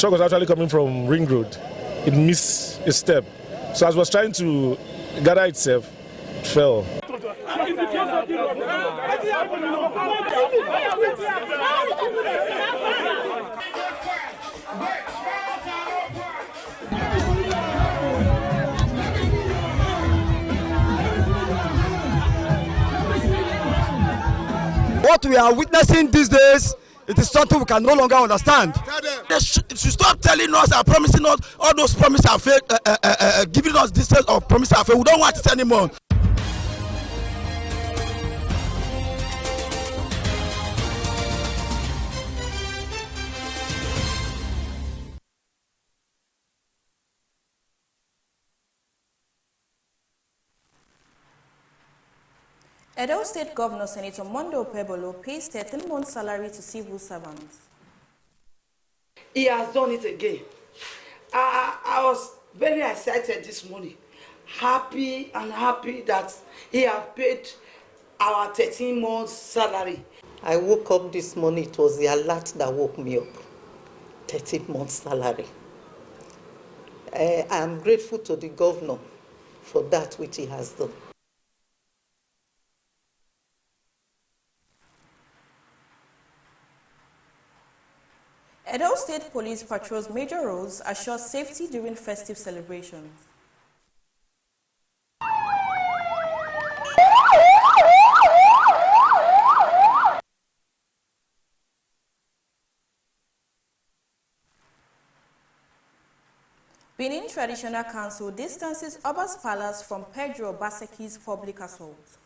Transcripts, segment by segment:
truck was actually coming from Ring Road. It missed a step. So as it was trying to gather itself, it fell. What we are witnessing these days, it is something we can no longer understand. They should stop telling us and promising us all those promises are fake, giving us this set of promises are fake. We don't want it anymore. Edo State Governor Senator Monday Okpebholo pays 13 months' salary to civil servants. He has done it again. I was very excited this morning, happy that he has paid our 13 months' salary. I woke up this morning, it was the alert that woke me up. 13 months' salary. I am grateful to the governor for that which he has done. Edo State Police patrols major roads assure safety during festive celebrations. Benin Traditional Council distances Oba's Palace from Pedro Baseki's public assault.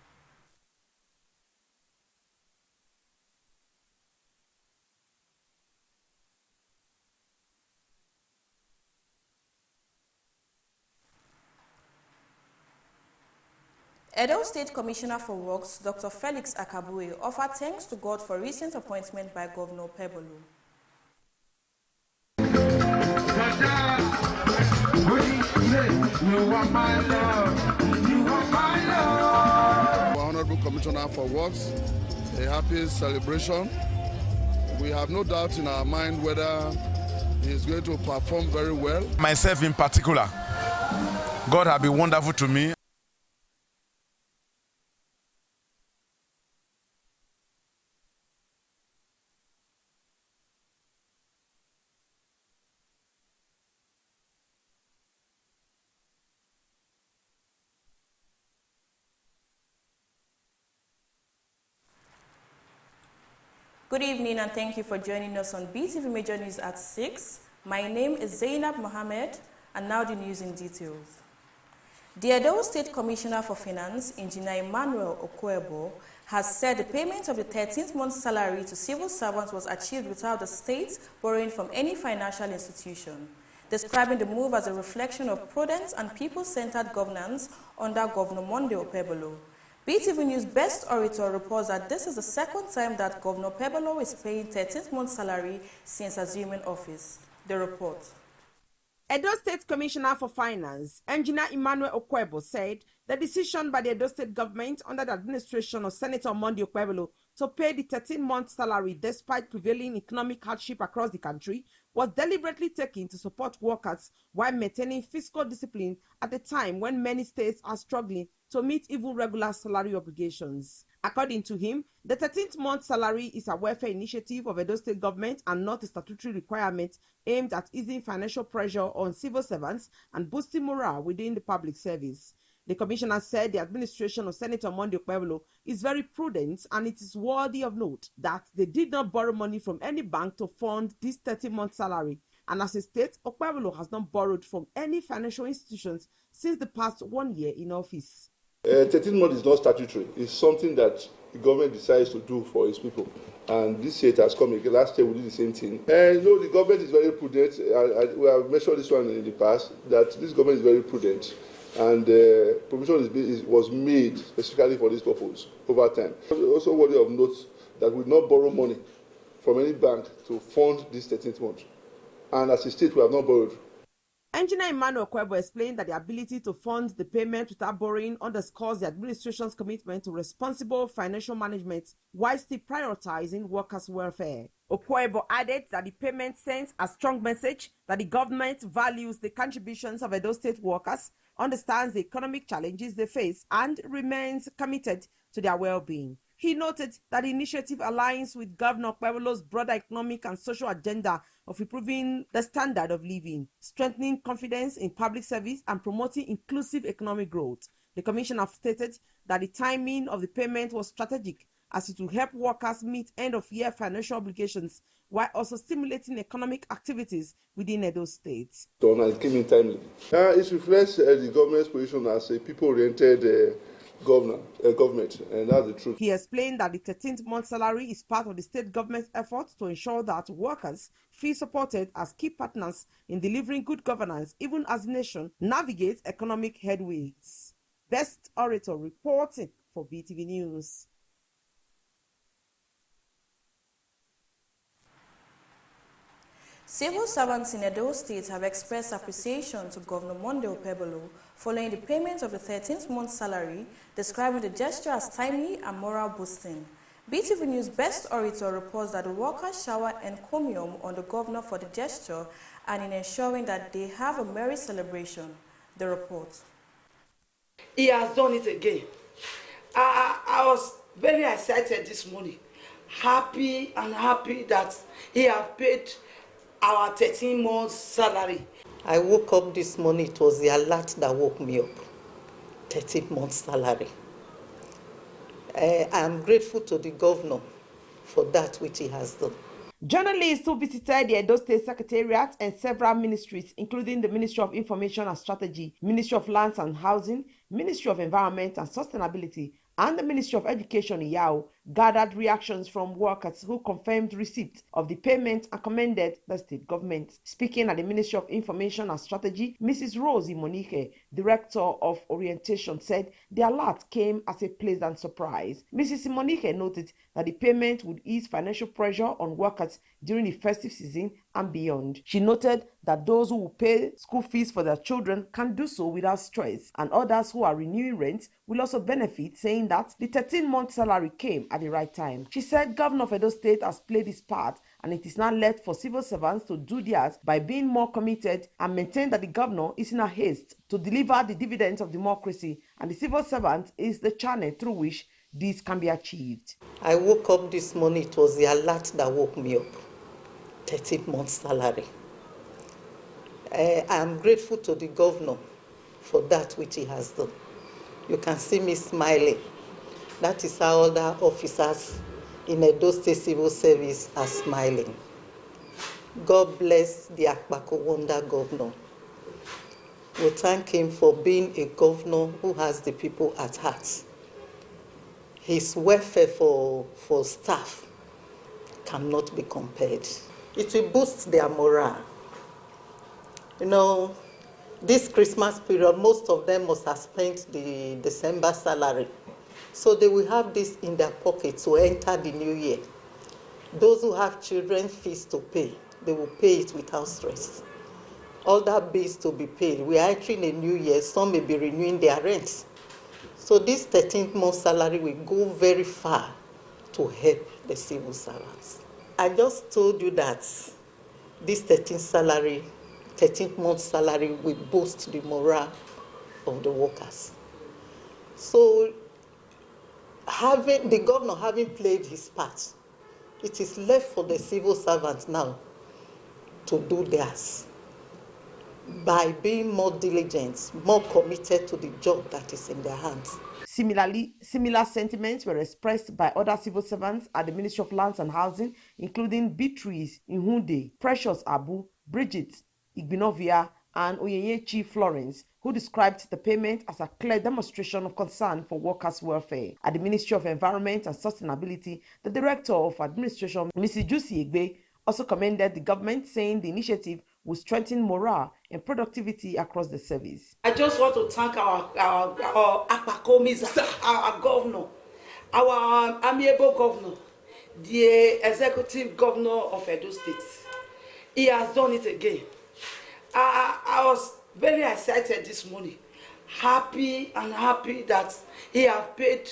Edo State Commissioner for Works, Dr. Felix Akabue, offered thanks to God for recent appointment by Governor Okpebholo. Honorable Commissioner for Works, a happy celebration. We have no doubt in our mind whether he is going to perform very well. Myself in particular, God has been wonderful to me. Good evening and thank you for joining us on Beetv Major News at 6. My name is Zainab Mohammed and now the news in details. The Edo State Commissioner for Finance, Engineer Emmanuel Okwebo, has said the payment of the 13th month's salary to civil servants was achieved without the state borrowing from any financial institution, describing the move as a reflection of prudent and people-centered governance under Governor Monday Okpebholo. Beetv News Best Orator reports that this is the second time that Governor Okpebholo is paying 13th month salary since assuming office. The report. Edo State Commissioner for Finance, Engineer Emmanuel Okwebo, said the decision by the Edo State government under the administration of Senator Monday Okpebholo to pay the 13-month salary despite prevailing economic hardship across the country was deliberately taken to support workers while maintaining fiscal discipline at a time when many states are struggling to meet even regular salary obligations. According to him, the 13th month salary is a welfare initiative of Edo State government and not a statutory requirement aimed at easing financial pressure on civil servants and boosting morale within the public service. The commissioner said the administration of Senator Monday Okpebholo is very prudent, and it is worthy of note that they did not borrow money from any bank to fund this 13-month salary. And as a state, Okpebholo has not borrowed from any financial institutions since the past 1 year in office. 13 months is not statutory. It's something that the government decides to do for its people. And this year it has come again. Last year we did the same thing. The government is very prudent. We have mentioned this one in the past, that this government is very prudent. And provision was made specifically for this purpose over time. Also worthy of note that we will not borrow money from any bank to fund this 13th month. And as a state, we have not borrowed. Engineer Emmanuel Okwebo explained that the ability to fund the payment without borrowing underscores the administration's commitment to responsible financial management while still prioritizing workers' welfare. Okwebo added that the payment sends a strong message that the government values the contributions of Edo State workers, understands the economic challenges they face, and remains committed to their well-being. He noted that the initiative aligns with Governor Okwebelo's broader economic and social agenda of improving the standard of living, strengthening confidence in public service, and promoting inclusive economic growth. The commissioner stated that the timing of the payment was strategic, as it will help workers meet end-of-year financial obligations while also stimulating economic activities within Edo State. It came in timely. It reflects the government's position as a people-oriented government, and that's the truth. He explained that the 13th month salary is part of the state government's effort to ensure that workers feel supported as key partners in delivering good governance, even as the nation navigates economic headwinds. Best Orator reporting for Beetv News. Civil servants in Edo State have expressed appreciation to Governor Monday Okwebeolo following the payment of the 13th month salary, describing the gesture as timely and moral boosting. Beetv News Best Orator reports that the workers shower encomium on the governor for the gesture and in ensuring that they have a merry celebration. The report. He has done it again. I was very excited this morning, happy that he has paid our 13 months salary. I woke up this morning, it was the alert that woke me up. 13 months salary. I am grateful to the governor for that which he has done. Journalists who visited the Edo State Secretariat and several ministries, including the Ministry of Information and Strategy, Ministry of Lands and Housing, Ministry of Environment and Sustainability, and the Ministry of Education in Yao, gathered reactions from workers who confirmed receipt of the payment and commended the state government. Speaking at the Ministry of Information and Strategy, Mrs. Rosie Monique, Director of Orientation, said the alert came as a pleasant surprise. Mrs. Monique noted that the payment would ease financial pressure on workers during the festive season and beyond. She noted that those who will pay school fees for their children can do so without stress, and others who are renewing rent will also benefit, saying that the 13-month salary came at the right time. She said Governor of Edo State has played his part, and it is now left for civil servants to do theirs by being more committed and maintain that the governor is in a haste to deliver the dividends of democracy, and the civil servant is the channel through which this can be achieved. I woke up this morning, it was the alert that woke me up. 13 months salary. I am grateful to the governor for that which he has done. You can see me smiling. That is how other officers in Edo State Civil Service are smiling. God bless the Akpako Wonder governor. We thank him for being a governor who has the people at heart. His welfare for staff cannot be compared. It will boost their morale. You know, this Christmas period, most of them must have spent the December salary. So they will have this in their pocket to enter the new year. Those who have children fees to pay, they will pay it without stress. All that bills to be paid. We are entering a new year, some may be renewing their rents. So this 13th month salary will go very far to help the civil servants. I just told you that this 13th month salary will boost the morale of the workers. So the governor having played his part, it is left for the civil servants now to do theirs by being more diligent, more committed to the job that is in their hands. Similarly, similar sentiments were expressed by other civil servants at the Ministry of Lands and Housing, including Beatrice Ihunde, Precious Abu, Bridget Igbinovia, and Oyenyechi Florence, who described the payment as a clear demonstration of concern for workers' welfare. At the Ministry of Environment and Sustainability, the Director of Administration, Mrs. Juicy Egbe, also commended the government, saying the initiative will strengthen morale and productivity across the service. I just want to thank our Akpakomiza, our governor, our amiable governor, the executive governor of Edo State. He has done it again. I was very excited this morning, happy that he have paid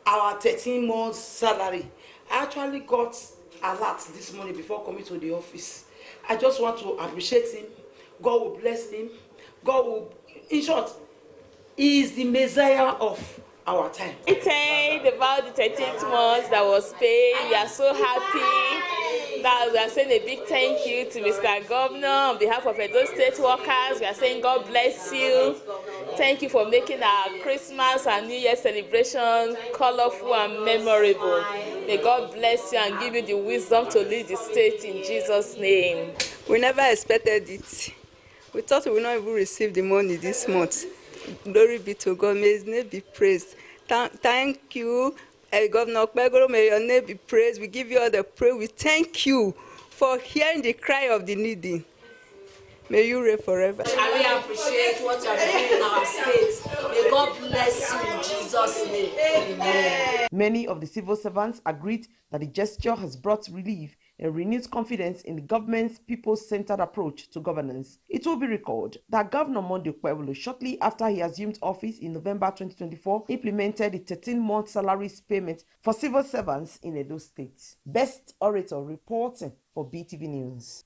our 13 months salary. I actually got alert this morning before coming to the office. I just want to appreciate him. God will bless him. God will, in short, he is the Messiah of our time. We thank about the 13th month that was paid. We are so happy that we are saying a big thank you to Mr. Governor on behalf of Edo State workers. We are saying God bless you. Thank you for making our Christmas and New Year celebration colorful and memorable. May God bless you and give you the wisdom to lead the state in Jesus' name. We never expected it. We thought we would not even receive the money this month. Glory be to God. May his name be praised. Thank you, Governor Okpegoro. May your name be praised. We give you all the praise. We thank you for hearing the cry of the needy. May you reign forever. I really appreciate what you are doing in our state. May God bless you in Jesus' name. Amen. Many of the civil servants agreed that the gesture has brought relief and renewed confidence in the government's people-centered approach to governance. It will be recalled that Governor Monday Okpebholo, shortly after he assumed office in November 2024, implemented the 13-month salaries payment for civil servants in Edo State. Best Orator reporting for Beetv News.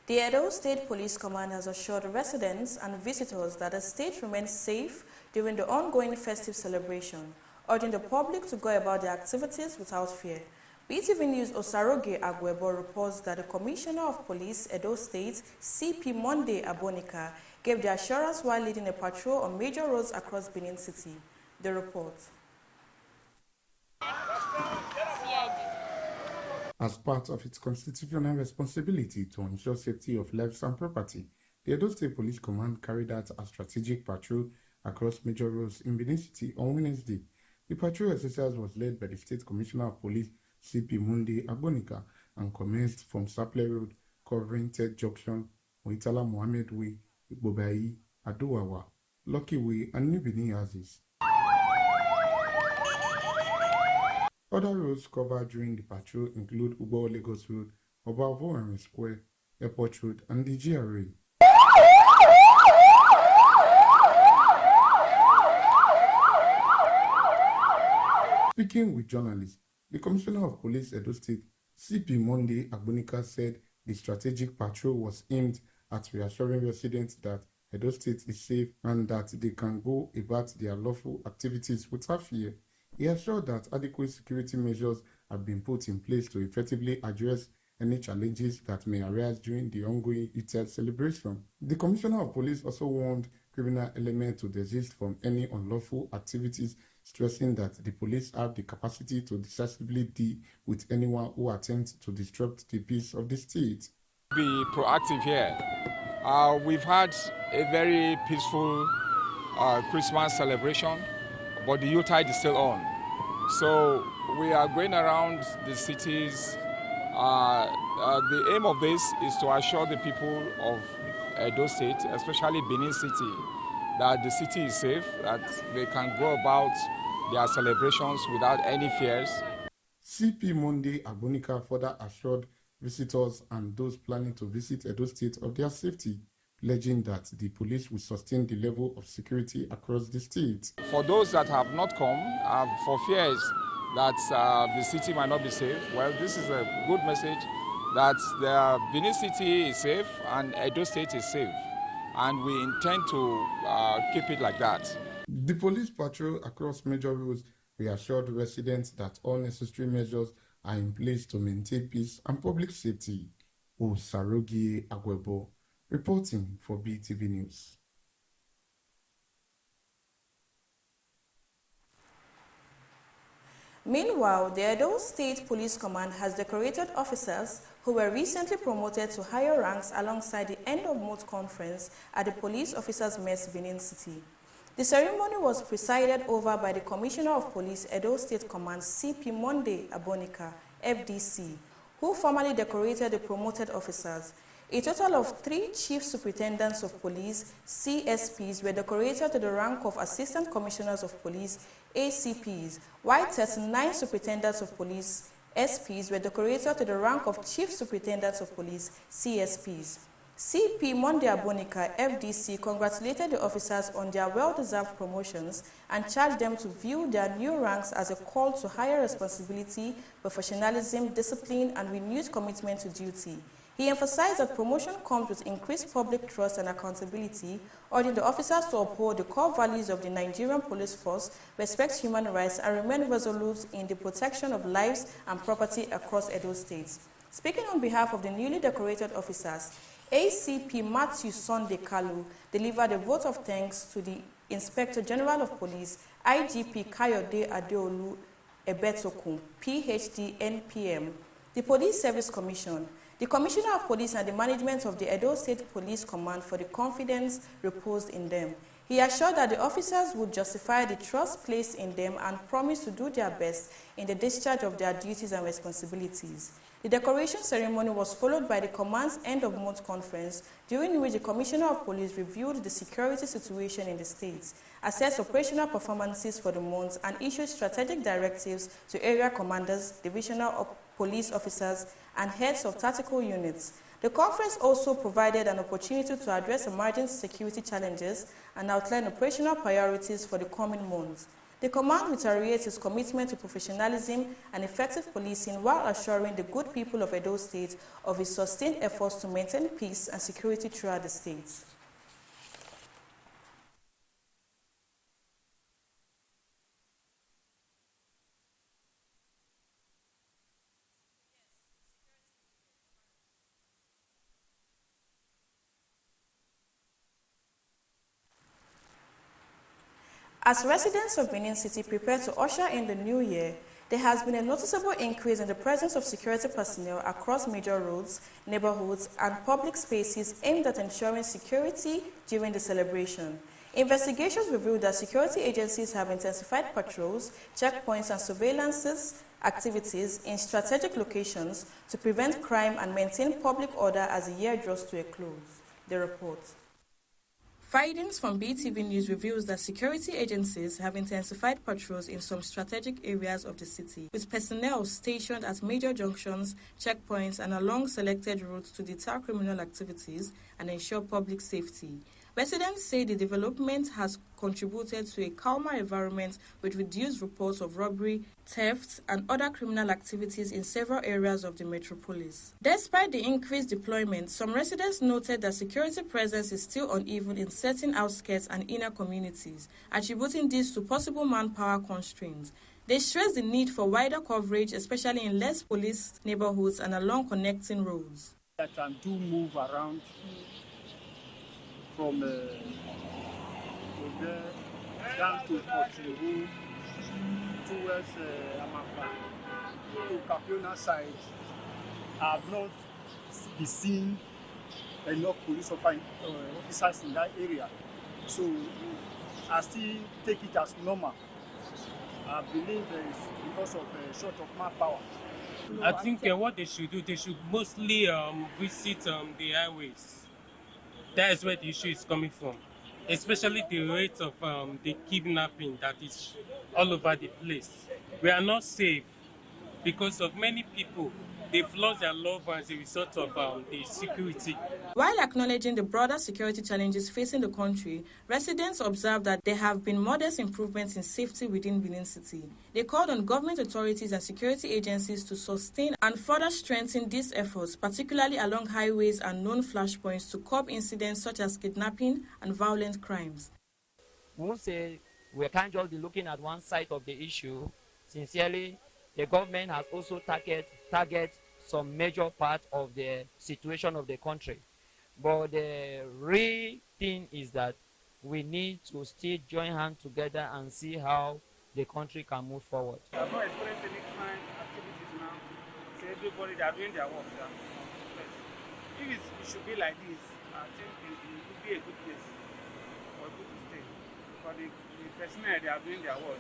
The Edo State Police Command has assured residents and visitors that the state remains safe during the ongoing festive celebration, urging the public to go about their activities without fear. Beetv News Osaroge Agwebo reports that the Commissioner of Police, Edo State, CP Monday Abonika, gave the assurance while leading a patrol on major roads across Benin City. The report. As part of its constitutional responsibility to ensure safety of lives and property, the Edo State Police Command carried out a strategic patrol across major roads in Benin City on Wednesday. The patrol exercise was led by the State Commissioner of Police, CP Monday Abonika, and commenced from Saple Road, covering Ted Junction, Moitala Mohammed Way, Igbobai, Adowawa, Lucky Way, and New Benin Yazis. Other roads covered during the patrol include Ubo Lagos Road, Obavo Square, Airport Road, and the GRA. Speaking with journalists, the Commissioner of Police Edo State, CP Monday Agbonika, said the strategic patrol was aimed at reassuring residents that Edo State is safe and that they can go about their lawful activities without fear. He assured that adequate security measures have been put in place to effectively address any challenges that may arise during the ongoing Eid celebration. The Commissioner of Police also warned criminal elements to desist from any unlawful activities, stressing that the police have the capacity to decisively deal with anyone who attempts to disrupt the peace of the state. Be proactive here. We've had a very peaceful Christmas celebration, but the Yuletide is still on. So we are going around the cities. The aim of this is to assure the people of Edo State, especially Benin City, that the city is safe, that they can go about their celebrations without any fears. CP Monday Agbonika further assured visitors and those planning to visit Edo State of their safety, pledging that the police will sustain the level of security across the state. For those that have not come, for fears that the city might not be safe, well, this is a good message that the Benin City is safe and Edo State is safe, and we intend to keep it like that. The police patrol across major roads reassured residents that all necessary measures are in place to maintain peace and public safety. Osarogi Agwebo, reporting for Beetv News. Meanwhile, the Edo State Police Command has decorated officers who were recently promoted to higher ranks alongside the end-of-month conference at the Police Officers' Mess, Benin City. The ceremony was presided over by the Commissioner of Police, Edo State Command, CP Monday Abonika, FDC, who formally decorated the promoted officers. A total of 3 Chief Superintendents of Police, CSPs, were decorated to the rank of Assistant Commissioners of Police, ACPs, while 39 Superintendents of Police, SPs were decorated to the rank of Chief Superintendents of Police, CSPs. CP Monday Abonika, FDC, congratulated the officers on their well-deserved promotions and charged them to view their new ranks as a call to higher responsibility, professionalism, discipline, and renewed commitment to duty. He emphasized that promotion comes with increased public trust and accountability, urging the officers to uphold the core values of the Nigerian police force, respect human rights, and remain resolute in the protection of lives and property across Edo State. Speaking on behalf of the newly decorated officers, ACP Matthew Sunday Kalu delivered a vote of thanks to the Inspector General of Police, IGP Kayode Adeolu Ebetokun, PhD, NPM, the Police Service Commission, the Commissioner of Police, and the management of the Edo State Police Command for the confidence reposed in them. He assured that the officers would justify the trust placed in them and promise to do their best in the discharge of their duties and responsibilities. The decoration ceremony was followed by the command's end-of-month conference, during which the Commissioner of Police reviewed the security situation in the state, assessed operational performances for the month, and issued strategic directives to area commanders, divisional police officers, and heads of tactical units. The conference also provided an opportunity to address emerging security challenges and outline operational priorities for the coming months. The command reiterates its commitment to professionalism and effective policing while assuring the good people of Edo State of its sustained efforts to maintain peace and security throughout the state. As residents of Benin City prepare to usher in the new year, there has been a noticeable increase in the presence of security personnel across major roads, neighborhoods, and public spaces aimed at ensuring security during the celebration. Investigations revealed that security agencies have intensified patrols, checkpoints, and surveillance activities in strategic locations to prevent crime and maintain public order as the year draws to a close. The report. Findings from Beetv News reveals that security agencies have intensified patrols in some strategic areas of the city, with personnel stationed at major junctions, checkpoints, and along selected routes to deter criminal activities and ensure public safety. Residents say the development has contributed to a calmer environment with reduced reports of robbery, theft, and other criminal activities in several areas of the metropolis. Despite the increased deployment, some residents noted that security presence is still uneven in certain outskirts and inner communities, attributing this to possible manpower constraints. They stress the need for wider coverage, especially in less policed neighborhoods and along connecting roads. That do move around from there down to Kotiru towards Amapa to Kapiona side. I have not seen enough police officers in that area, so I still take it as normal. I believe it's because of short of manpower. I think what they should do, they should mostly visit the highways. That is where the issue is coming from, especially the rate of the kidnapping that is all over the place. We are not safe because of many people. They've lost their loved ones as a result of the security. While acknowledging the broader security challenges facing the country, residents observed that there have been modest improvements in safety within Benin City. They called on government authorities and security agencies to sustain and further strengthen these efforts, particularly along highways and known flashpoints, to curb incidents such as kidnapping and violent crimes. We won't say we can't just be looking at one side of the issue. Sincerely, the government has also target some major part of the situation of the country. But the real thing is that we need to still join hands together and see how the country can move forward. I have not experienced any crime activities now. So everybody, they are doing their work. If it should be like this, I think it would be a good place or a good state. For the personnel, they are doing their work.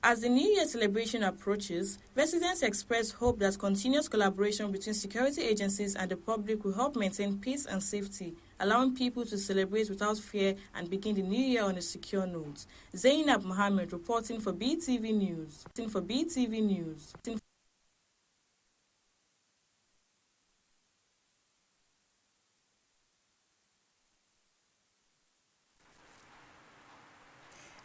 As the New Year celebration approaches, residents express hope that continuous collaboration between security agencies and the public will help maintain peace and safety, allowing people to celebrate without fear and begin the new year on a secure note. Zainab Mohammed reporting for Beetv News.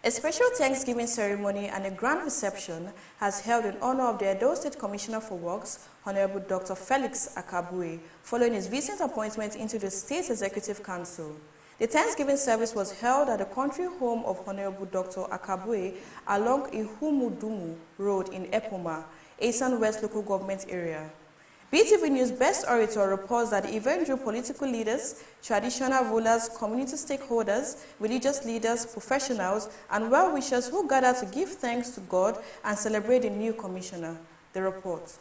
A special Thanksgiving ceremony and a grand reception has held in honor of the Edo State Commissioner for Works, Honorable Dr. Felix Akabue, following his recent appointment into the State Executive Council. The Thanksgiving service was held at the country home of Honorable Dr. Akabue along Ihumudumu Road in Epoma, Esan West Local Government Area. Beetv News Best Orator reports that the event drew political leaders, traditional rulers, community stakeholders, religious leaders, professionals, and well-wishers who gathered to give thanks to God and celebrate the new commissioner. The report.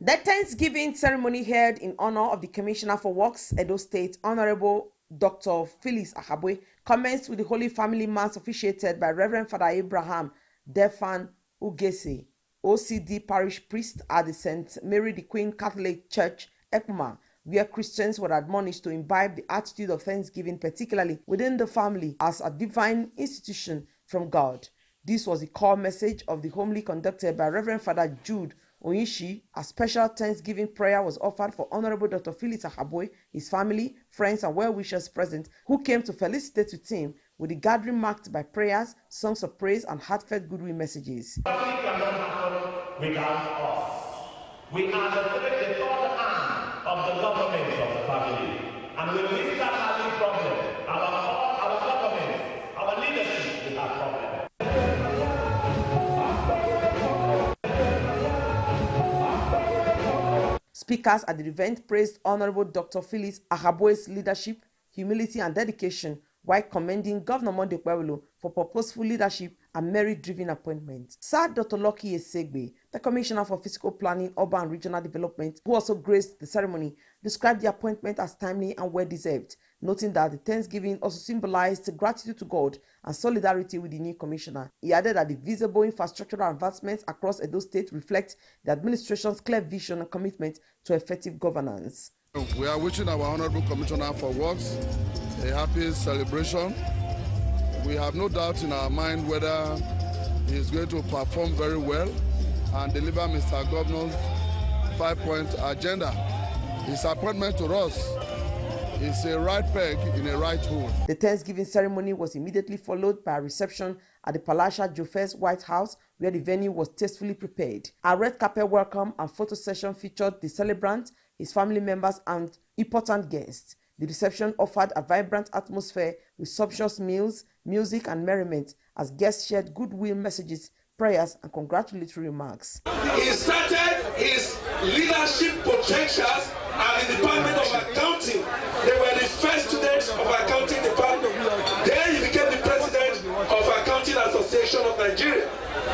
The Thanksgiving ceremony held in honor of the Commissioner for Works, Edo State, Honorable Dr. Felix Akabue, commenced with the Holy Family Mass officiated by Reverend Father Abraham Defan Ugese, OCD Parish Priest at the St. Mary the Queen Catholic Church, Ekuma, where Christians were admonished to imbibe the attitude of thanksgiving, particularly within the family, as a divine institution from God. This was the core message of the homily conducted by Reverend Father Jude Onyishi. A special Thanksgiving prayer was offered for Honorable Dr. Felix Akabue, his family, friends, and well-wishers present who came to felicitate with him, with the gathering marked by prayers, songs of praise, and heartfelt goodwill messages. Nothing cannot happen without us. We are the third hand of the government of the family, and when we start having problems, our government, our leadership will have problems. Speakers at the event praised Honorable Dr. Felix Akabue's leadership, humility, and dedication, while commending Governor Monday Okpebholo for purposeful leadership and merit-driven appointment. Sir Dr. Lucky Esegbe, the Commissioner for Physical Planning, Urban and Regional Development, who also graced the ceremony, described the appointment as timely and well-deserved, noting that the Thanksgiving also symbolized gratitude to God and solidarity with the new commissioner. He added that the visible infrastructural advancements across Edo State reflect the administration's clear vision and commitment to effective governance. We are wishing our Honorable Commissioner for Works a happy celebration. We have no doubt in our mind whether he is going to perform very well and deliver Mr. Governor's 5-point agenda. His appointment to us is a right peg in a right hole. The Thanksgiving ceremony was immediately followed by a reception at the Palatial Jofes White House, where the venue was tastefully prepared. A red carpet welcome and photo session featured the celebrant, his family members, and important guests. The reception offered a vibrant atmosphere with sumptuous meals, music, and merriment as guests shared goodwill messages, prayers, and congratulatory remarks. He started his leadership potentials at the Department of Accounting. They were the first students of accounting department. Then he became the president of Accounting Association of Nigeria.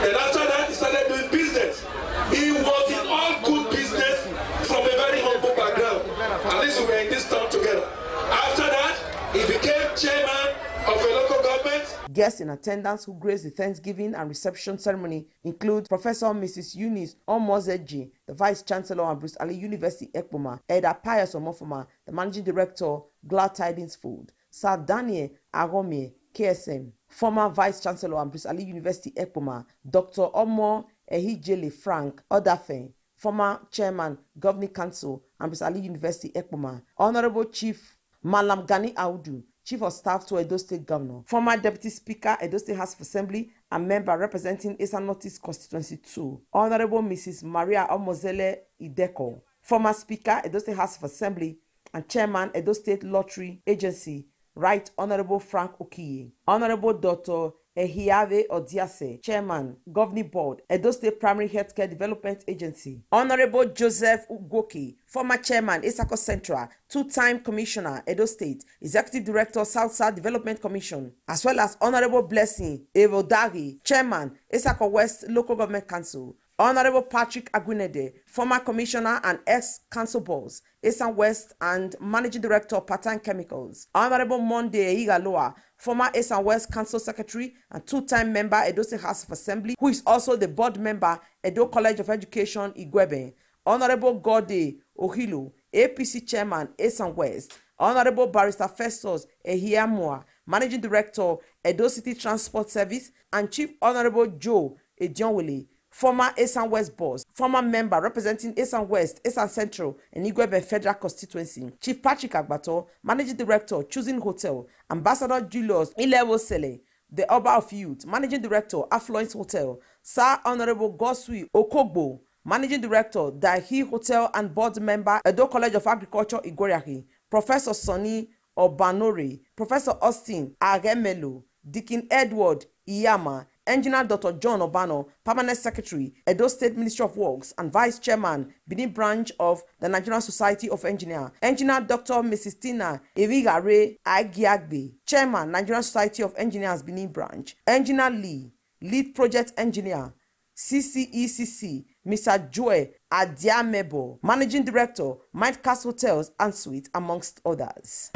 And after that, he started doing business. He was in all good business from a very humble background. At least we were in this town together. After that, he became chairman of a local government. Guests in attendance who graced the Thanksgiving and reception ceremony include Professor Mrs. Eunice Omozeji, the Vice Chancellor of Bruce Ali University, Ekpoma, Eda Pius Omofoma, the Managing Director, Glad Tidings Food, Sir Daniel Agome, KSM, former Vice Chancellor of Bruce Ali University, Ekpoma, Dr. Omo Ehijele Frank Odafe, former Chairman, Governing Council, and Bruce Ali University, Ekpoma, Honorable Chief Malam Gani Audu, Chief of Staff to Edo State Governor, former Deputy Speaker, Edo State House of Assembly, and member representing Eastern Northeast Constituency 2, Honorable Mrs. Maria Omozele Ideko, former Speaker, Edo State House of Assembly, and Chairman, Edo State Lottery Agency, Right Honorable Frank Okiye, Honorable Dr. Ehiave Odiase, Chairman, Governing Board, Edo State Primary Healthcare Development Agency, Honorable Joseph Ugoki, former Chairman, Isako Central, two-time Commissioner, Edo State, Executive Director, South Development Commission, as well as Honorable Blessing Evodagi, Chairman, Isako West Local Government Council, Honorable Patrick Agunede, former Commissioner and ex-Council Boss, Eastern West and Managing Director of Patan Chemicals, Honorable Monday Igaloa, former Eastern West Council Secretary and two-time member, Edo State House of Assembly, who is also the board member, Edo College of Education, Igwebe, Honorable Gode Ohilo, APC Chairman, Eastern West, Honorable Barrister Festus Ehiamua, Managing Director, Edo City Transport Service, and Chief Honorable Joe Edionwele, former Esan West boss, former member representing Esan West, Esan Central, and Igwebe Federal Constituency, Chief Patrick Agbato, Managing Director, Choosing Hotel, Ambassador Julius Ilewosele, the Oba of Youth, Managing Director, Affluence Hotel, Sir Honorable Goswi Okogbo, Managing Director, Dahi Hotel and Board Member, Edo College of Agriculture, Igoriahi, Professor Sonny Obanore, Professor Austin Agemelo, Deacon Edward Iyama, Engineer Dr. John Obano, Permanent Secretary, Edo State Ministry of Works, and Vice Chairman, Benin Branch of the Nigerian Society of Engineers, Engineer Dr. Mrs. Tina Erigare Agiagbe, Chairman, Nigerian Society of Engineers, Benin Branch, Engineer Lee, Lead Project Engineer, CCECC, Mr. Joy Adiamebo, Managing Director, Mindcast Hotels and Suites, amongst others.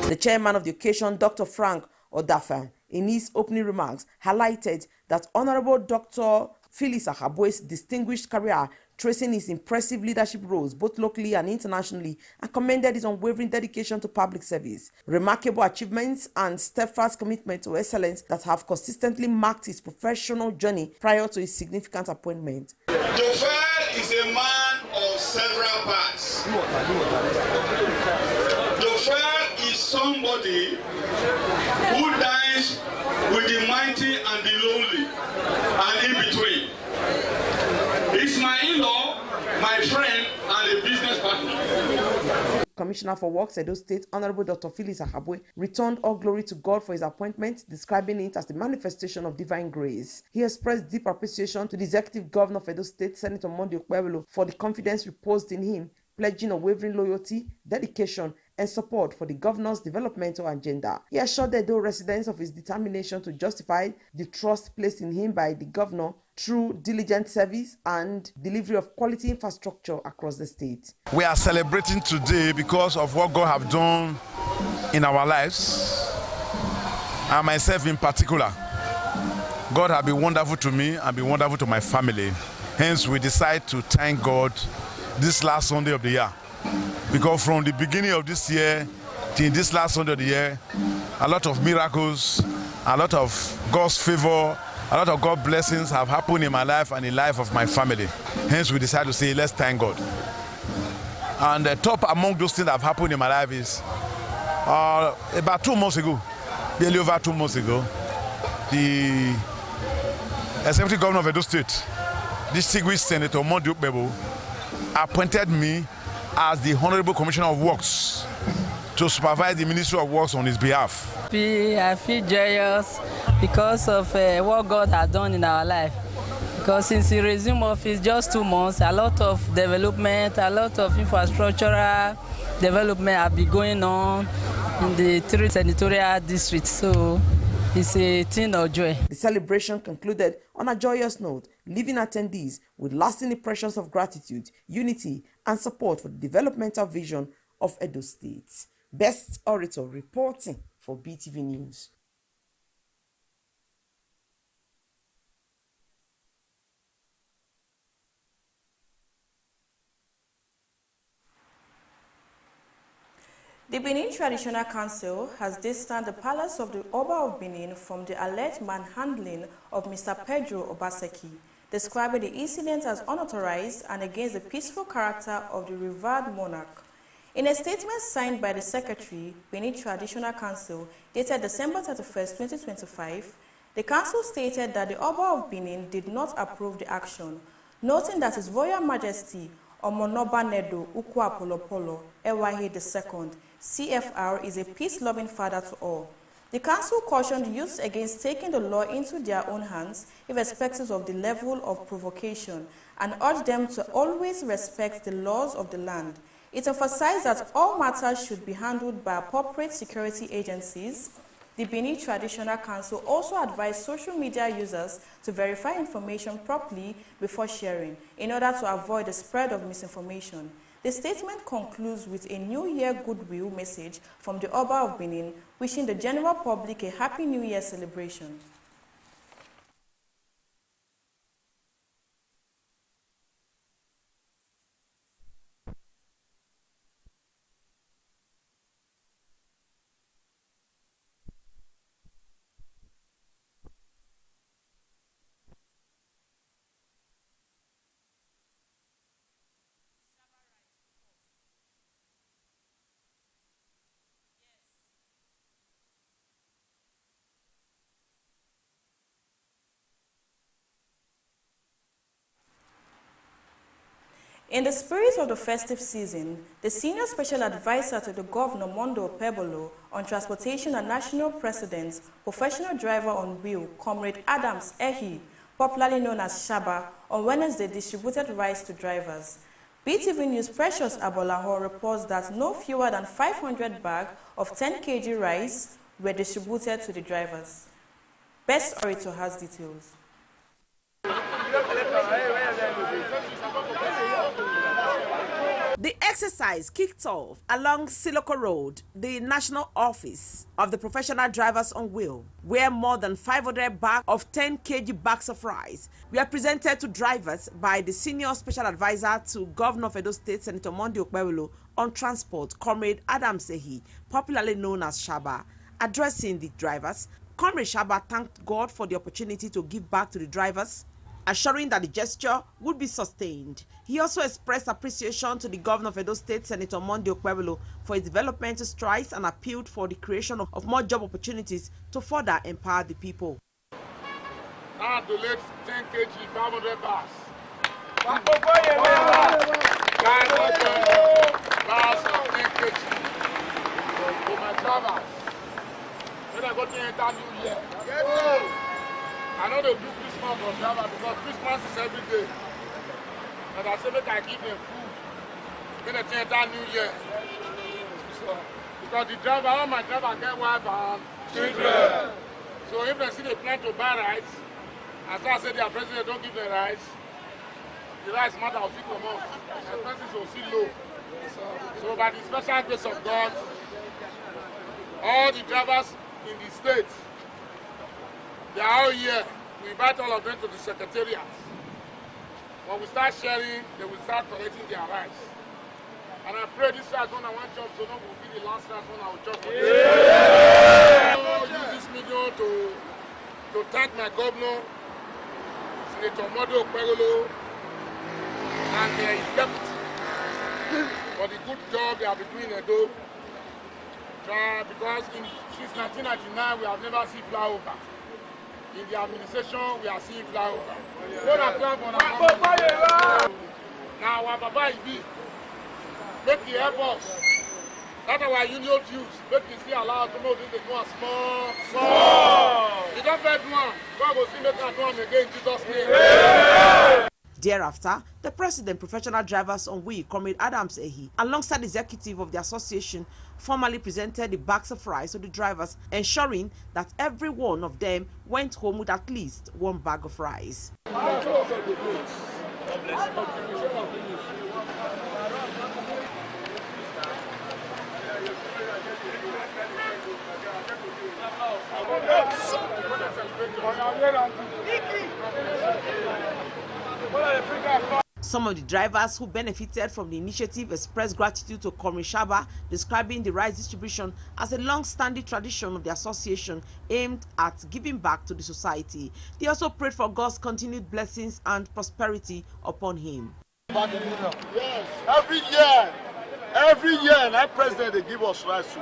The chairman of the occasion, Dr. Frank Odafa, in his opening remarks, highlighted that Honorable Dr. Phyllis Ahabue's distinguished career tracing his impressive leadership roles both locally and internationally, and commended his unwavering dedication to public service, remarkable achievements and steadfast commitment to excellence that have consistently marked his professional journey prior to his significant appointment. Dofel is a man of several parts. Dofel is somebody who dines with the mighty and the lowly and in between. He's my in-law, my friend, and a business partner. Commissioner for Works, Edo State, Honorable Dr. Phyllis Ahabwe, returned all glory to God for his appointment, describing it as the manifestation of divine grace. He expressed deep appreciation to the Executive Governor of Edo State, Senator Monday Okpebholo, for the confidence reposed in him, pledging unwavering loyalty, dedication, and support for the governor's developmental agenda. He assured the Edo residents of his determination to justify the trust placed in him by the governor through diligent service and delivery of quality infrastructure across the state. We are celebrating today because of what God have done in our lives, and myself in particular. God has been wonderful to me and been wonderful to my family. Hence, we decide to thank God this last Sunday of the year. Because from the beginning of this year till this last Sunday of the year, a lot of miracles, a lot of God's favor, a lot of God's blessings have happened in my life and in the life of my family. Hence, we decided to say, let's thank God. And the top among those things that have happened in my life is about 2 months ago, barely over 2 months ago, the Executive Governor of Edo State, distinguished Senator Monday Okpebholo, appointed me as the Honorable Commissioner of Works to supervise the Ministry of Works on his behalf. I feel joyous because of what God has done in our life. Because since he resumed office just 2 months, a lot of development, a lot of infrastructural development have been going on in the 3 senatorial districts. So it's a thing of joy. The celebration concluded on a joyous note, leaving attendees with lasting impressions of gratitude, unity, and support for the developmental vision of Edo State. Best Orator reporting for BTV News. The Benin Traditional Council has distanced the palace of the Oba of Benin from the alleged manhandling of Mr. Pedro Obaseki, describing the incident as unauthorized and against the peaceful character of the revered monarch. In a statement signed by the Secretary, Benin Traditional Council, dated December 31, 2025, the Council stated that the Oba of Benin did not approve the action, noting that His Royal Majesty Omonoba Nedo Ukwa Polopolo Ewahe II, CFR, is a peace-loving father to all. The Council cautioned youths against taking the law into their own hands, irrespective of the level of provocation, and urged them to always respect the laws of the land. It emphasized that all matters should be handled by appropriate security agencies. The Benin Traditional Council also advised social media users to verify information properly before sharing, in order to avoid the spread of misinformation. The statement concludes with a New Year goodwill message from the Oba of Benin, wishing the general public a Happy New Year celebration. In the spirit of the festive season, the Senior Special Advisor to the Governor Mondo Pebolo on Transportation and National President, Professional Driver on Wheel, Comrade Adams Ehi, popularly known as Shaba, on Wednesday distributed rice to drivers. BTV News' Precious Abolaho reports that no fewer than 500 bags of 10 kg rice were distributed to the drivers. Best Orito has details. The exercise kicked off along Siloko Road, the national office of the Professional Drivers on Wheel, where more than 500 bags of 10 kg bags of rice were presented to drivers by the Senior Special Advisor to Governor of Edo State, Senator Monday Okpebholo, on transport, Comrade Adam Sehi, popularly known as Shaba. Addressing the drivers, Comrade Shaba thanked God for the opportunity to give back to the drivers, assuring that the gesture would be sustained. He also expressed appreciation to the Governor of Edo State, Senator Monday Okpebholo, for his developmental strides and appealed for the creation of more job opportunities to further empower the people. Now donate 10 kg, 500 bags. Bags of 10 kg to my drivers. When I go to enter New Year, I know they do Christmas for drivers because Christmas is every day. But I say, make I give them food when they enter New Year. So, because the driver, all my drivers get wife and children. So if they see they plan to buy rice, as I say their president don't give them rice, the rice matter will come up. Expenses will see low. So by the special grace of God, all the drivers in the state, they are all here. We invite all of them to the secretariat. When we start sharing, they will start collecting their rice. And I pray this rice when I want job, so no will be the last rice when I will job for this. I will use this medium to thank my governor, Senator Monday Okpebholo, and his deputy for the good job they have been doing in Edo. Because since 1999, we have never seen flyover. In the administration, we are seeing flyover. Now, our Baba is big. Make the airports. That's our union dues. Make the see allow to know they do a small. You don't bet one. God will see make that one again in Jesus' name. Thereafter, the President, Professional Drivers on Wheel, Comrade Adams Ehi, alongside the executive of the association, formally presented the bags of rice to the drivers, ensuring that every one of them went home with at least one bag of rice. Some of the drivers who benefited from the initiative expressed gratitude to Comrade Shaba, describing the rice distribution as a long-standing tradition of the association aimed at giving back to the society. They also prayed for God's continued blessings and prosperity upon him. Yes, every year, and our president they give us rice.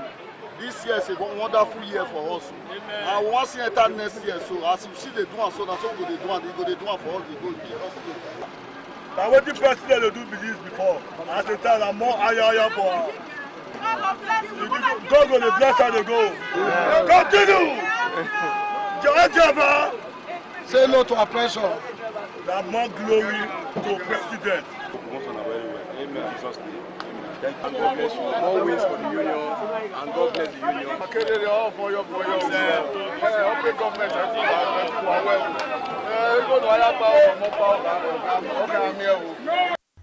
This year is a wonderful year for us. And once you enter next year, so as you see they do and so that's what they do and they do for us, they go give us. Now what the president will do with this before? As a time I'm more higher for God will bless how they go. Continue! Jehovah! Say no to oppression. That more glory to president. Amen. Jesus' name. Thank you. God bless you. More wins for the union, and God bless the union. Carry it all for your open government.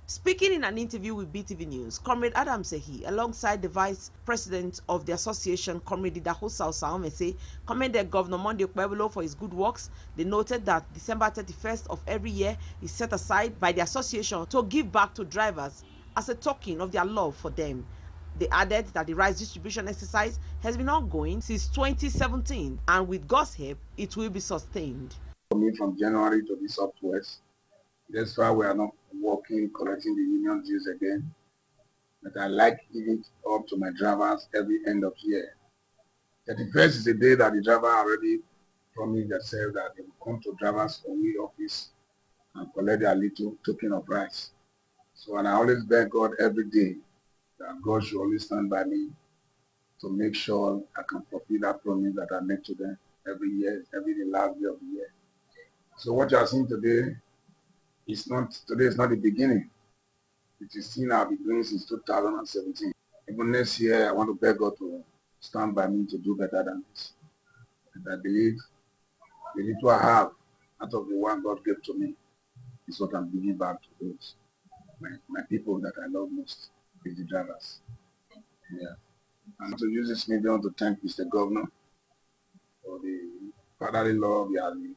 Speaking in an interview with BTV News, Comrade Adam Sehi, alongside the Vice President of the Association, Comrade Dahosa Osaomese, commended Governor Monday Okpebholo for his good works. They noted that December 31st of every year is set aside by the association to give back to drivers as a token of their love for them. They added that the rice distribution exercise has been ongoing since 2017, and with God's help, it will be sustained. Coming from January to the Southwest, that's why we are not working, collecting the union dues again. But I like giving it up to my drivers every end of year. 31st is the day that the driver already promised themselves that they will come to drivers' only office and collect their little token of rice. So, and I always beg God every day that God should always stand by me to make sure I can fulfill that promise that I make to them every year, every last day of the year. So what you are seeing today is not the beginning. It is thing I've been doing since 2017. Even next year, I want to beg God to stand by me to do better than this. And I believe the little I have out of the one God gave to me is what I'm giving back to those, my people that I love most, is the drivers. Yeah. And to use this medium to thank Mr. Governor for the fatherly love he has been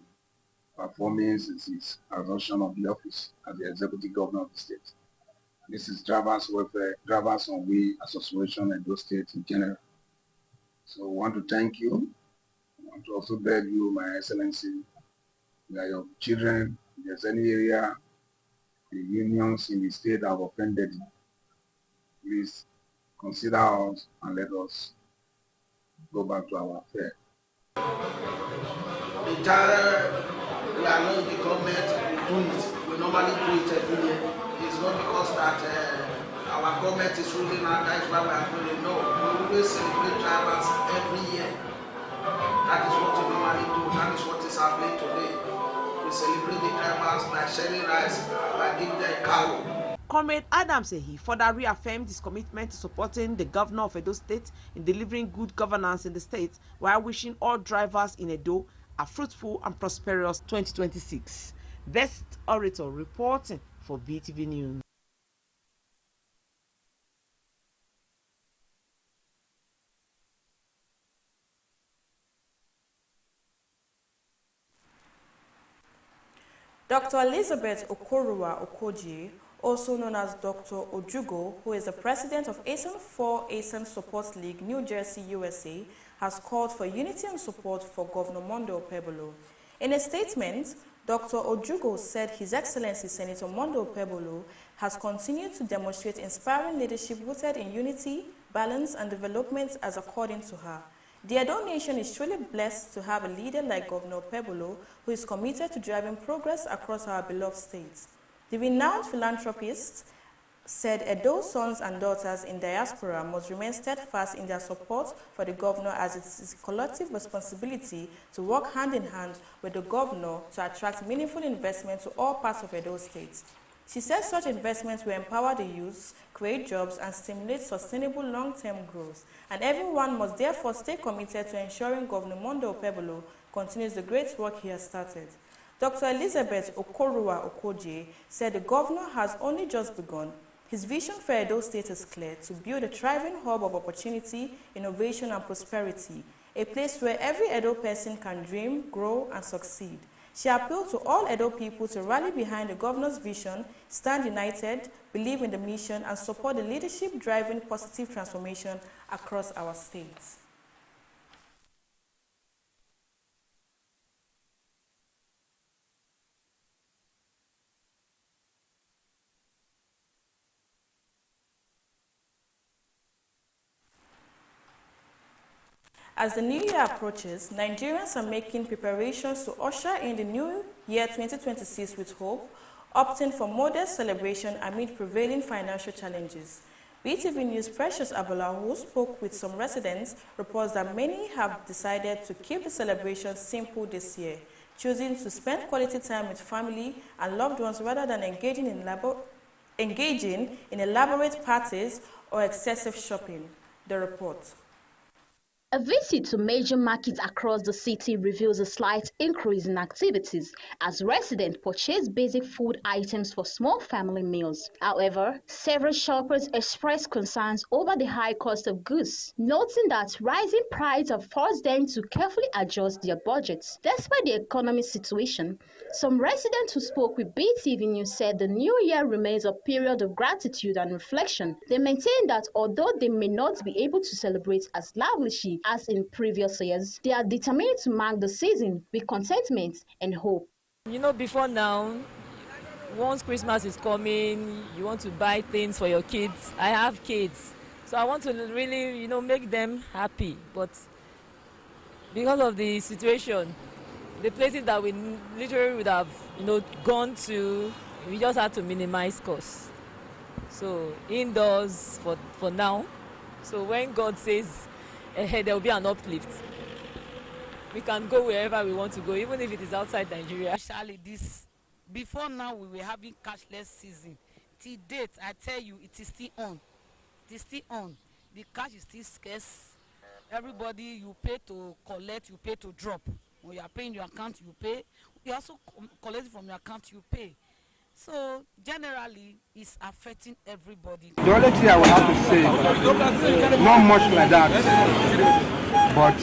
performing since his assumption of the office as the executive governor of the state. This is Drivers Welfare, Drivers on Wheel Association and those states in general. So I want to thank you. I want to also beg you, My Excellency, that your children, if there's any area, the unions in the state have offended you, please consider us and let us go back to our affair. The time we are not in the government, we do it. We normally do it every year. It's not because that our government is ruling out, that's why we are doing it. No, we always celebrate drivers every year. That is what we normally do. That is what is happening today. We celebrate the drivers by sharing rice, by giving them a cow. Comrade Adams he further reaffirmed his commitment to supporting the governor of Edo State in delivering good governance in the state, while wishing all drivers in Edo a fruitful and prosperous 2026. Best Orator reporting for BTV News. Dr. Elizabeth Okorua Okoji, also known as Dr. Ojugo, who is the president of ASEAN 4 ASEAN Support League, New Jersey, USA, has called for unity and support for Governor Monday Okpebholo. In a statement, Dr. Ojugo said His Excellency Senator Monday Okpebholo has continued to demonstrate inspiring leadership rooted in unity, balance, and development as according to her. The Edo Nation is truly blessed to have a leader like Governor Okpebholo, who is committed to driving progress across our beloved states. The renowned philanthropist said Edo's sons and daughters in diaspora must remain steadfast in their support for the governor, as it is a collective responsibility to work hand in hand with the governor to attract meaningful investment to all parts of Edo State. She said such investments will empower the youth, create jobs, and stimulate sustainable long-term growth, and everyone must therefore stay committed to ensuring Governor Monday Okpebholo continues the great work he has started. Dr. Elizabeth Okorua Okoji said the governor has only just begun. His vision for Edo State is clear: to build a thriving hub of opportunity, innovation, and prosperity, a place where every Edo person can dream, grow, and succeed. She appealed to all Edo people to rally behind the governor's vision, stand united, believe in the mission, and support the leadership driving positive transformation across our states. As the new year approaches, Nigerians are making preparations to usher in the new year 2026 with hope, opting for modest celebration amid prevailing financial challenges. BTV News' Precious Abola, who spoke with some residents, reports that many have decided to keep the celebration simple this year, choosing to spend quality time with family and loved ones rather than engaging in elaborate parties or excessive shopping. The report. A visit to major markets across the city reveals a slight increase in activities as residents purchase basic food items for small family meals. However, several shoppers express concerns over the high cost of goods, noting that rising prices have forced them to carefully adjust their budgets. Despite the economic situation, some residents who spoke with BTV News said the new year remains a period of gratitude and reflection. They maintain that although they may not be able to celebrate as lavishly as in previous years, they are determined to mark the season with contentment and hope. You know, before now, once Christmas is coming, you want to buy things for your kids. I have kids, so I want to really, make them happy. But because of the situation, the places that we literally would have, gone to, we just had to minimize costs. So indoors for now. So when God says there will be an uplift, we can go wherever we want to go, even if it is outside Nigeria. Especially this, before now we were having cashless season. Till date, I tell you, it is still on. It is still on. The cash is still scarce. Everybody, you pay to collect, you pay to drop. When you are paying your account, you pay. You also collect from your account, you pay. So generally, it's affecting everybody. The only thing I will have to say, not much like that, but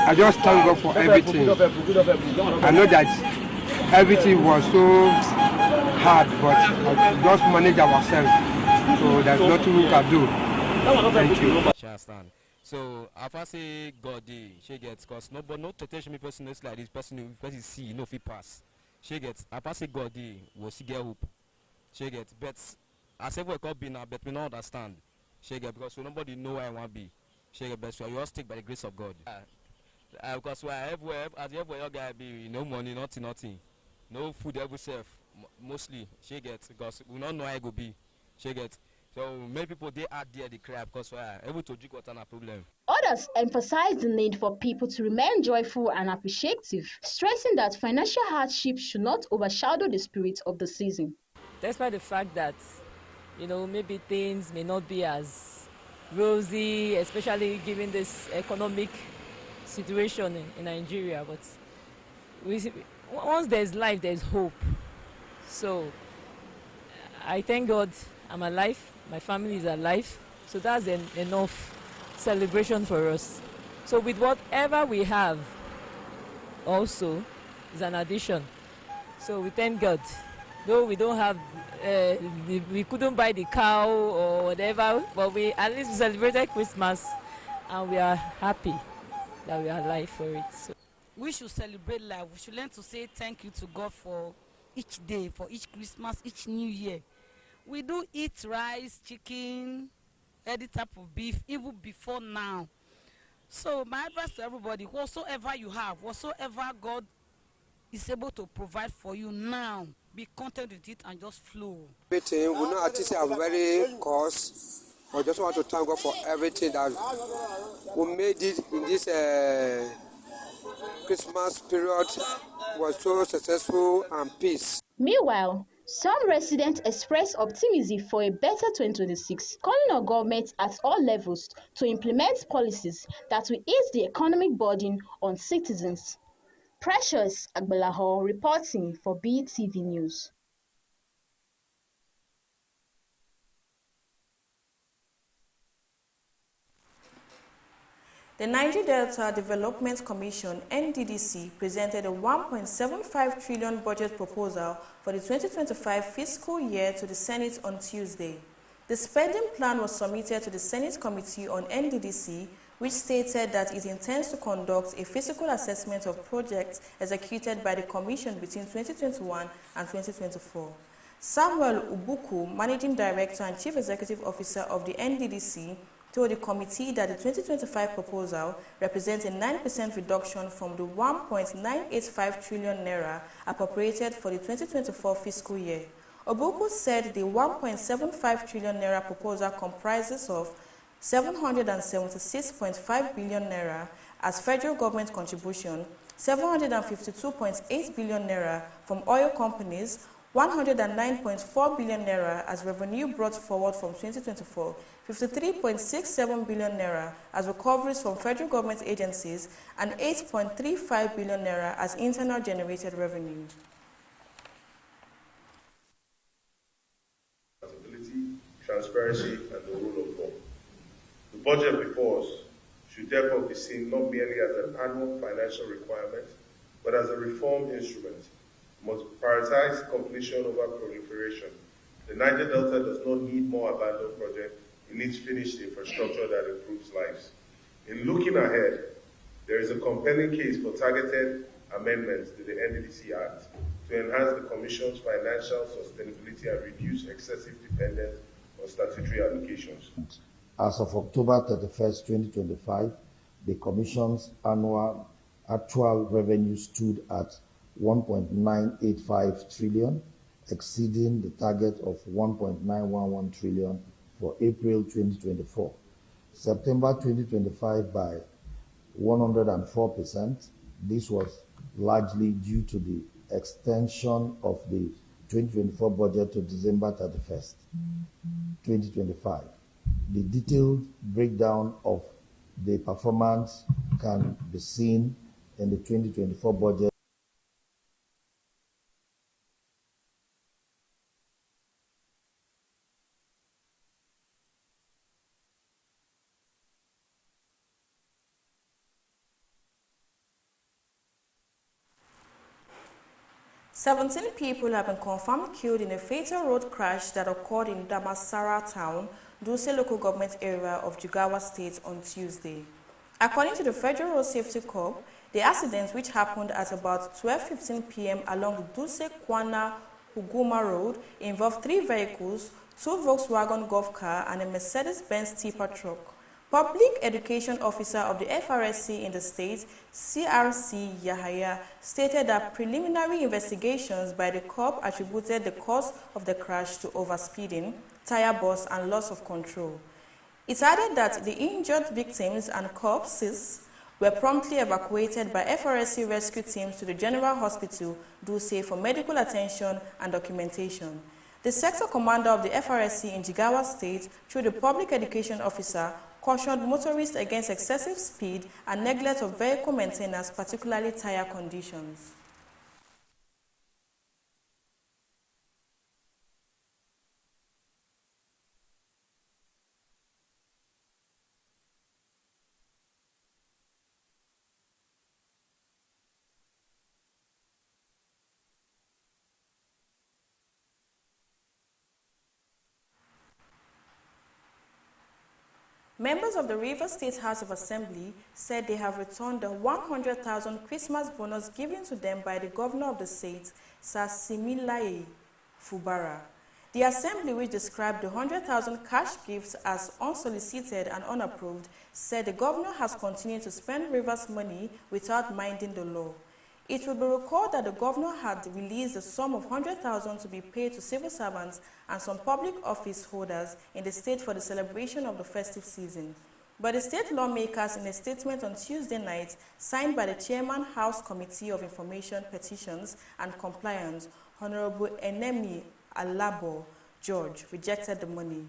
I just thank God for everything. I know that everything was so hard, but we just manage ourselves. So there's nothing we can do. Thank you. So I say God she gets cause no temptation me person knows like this person see if he pass. She gets I say God will she get hope. She gets but as everyone can be now but we don't understand. She get because nobody know where I want to be. She get best you all stick by the grace of God. Because where everywhere as everywhere guy be no money, nothing. No food every self mostly she gets because we don't know how it go be. She gets so many people they are there the crap because able to drink water na problem. Others emphasize the need for people to remain joyful and appreciative, stressing that financial hardship should not overshadow the spirit of the season. Despite the fact that, maybe things may not be as rosy, especially given this economic situation in Nigeria, but once there's life, there's hope. So I thank God I'm alive, my family is alive, so that's enough celebration for us. So with whatever we have also is an addition. So we thank God. Though we don't have, we couldn't buy the cow or whatever, but we at least celebrated Christmas and we are happy that we are alive for it. So We should celebrate life. We should learn to say thank you to God for each day, for each Christmas, each New Year. We do eat rice, chicken, any type of beef, even before now. So my advice to everybody, whatsoever you have, whatsoever God is able to provide for you now, be content with it and just flow. Everything, we know artists are very cost. I just want to thank God for everything that we made it in this Christmas period was so successful and peace. Meanwhile, some residents express optimism for a better 2026, calling on government at all levels to implement policies that will ease the economic burden on citizens. Precious Agbalaho reporting for Beetv News. The Niger Delta Development Commission (NDDC) presented a 1.75 trillion budget proposal for the 2025 fiscal year to the Senate on Tuesday. The spending plan was submitted to the Senate Committee on NDDC, which stated that it intends to conduct a physical assessment of projects executed by the Commission between 2021 and 2024. Samuel Ubuku, Managing Director and Chief Executive Officer of the NDDC, told the committee that the 2025 proposal represents a 9% reduction from the 1.985 trillion naira appropriated for the 2024 fiscal year. Obuku said the 1.75 trillion naira proposal comprises of 776.5 billion naira as federal government contribution, 752.8 billion naira from oil companies, 109.4 billion naira as revenue brought forward from 2024, 53.67 billion naira as recoveries from federal government agencies, and 8.35 billion naira as internal generated revenue. Accountability, transparency, and the rule of law. The budget before us should therefore be seen not merely as an annual financial requirement, but as a reform instrument. Must prioritize completion over proliferation. The Niger Delta does not need more abandoned projects. It needs finished infrastructure that improves lives. In looking ahead, there is a compelling case for targeted amendments to the NDDC Act to enhance the Commission's financial sustainability and reduce excessive dependence on statutory allocations. As of October 31st, 2025, the Commission's actual revenue stood at 1.985 trillion, exceeding the target of 1.911 trillion for April 2024. September 2025 by 104%. This was largely due to the extension of the 2024 budget to December 31st, 2025. The detailed breakdown of the performance can be seen in the 2024 budget. 17 people have been confirmed killed in a fatal road crash that occurred in Damasara town, Dulce local government area of Jigawa state on Tuesday. According to the Federal Road Safety Corps, the accident, which happened at about 12:15 p.m. along the Dulce-Kwana-Huguma road, involved 3 vehicles, 2 Volkswagen Golf car and a Mercedes-Benz tipper truck. Public Education Officer of the FRSC in the state, CRC Yahaya, stated that preliminary investigations by the Corps attributed the cause of the crash to overspeeding, tire burst, and loss of control. It added that the injured victims and corpses were promptly evacuated by FRSC rescue teams to the General Hospital, Dulce, for medical attention and documentation. The sector commander of the FRSC in Jigawa State, through the Public Education Officer, cautioned motorists against excessive speed and neglect of vehicle maintenance, particularly tire conditions. Members of the Rivers State House of Assembly said they have returned the 100,000 Christmas bonus given to them by the governor of the state, Sir Similaye Fubara. The assembly, which described the 100,000 cash gifts as unsolicited and unapproved, said the governor has continued to spend Rivers money without minding the law. It will be recalled that the governor had released a sum of 100,000 to be paid to civil servants and some public office holders in the state for the celebration of the festive season. But the state lawmakers, in a statement on Tuesday night, signed by the Chairman House Committee of Information, Petitions and Compliance, Honorable Enemi Alabo George, rejected the money.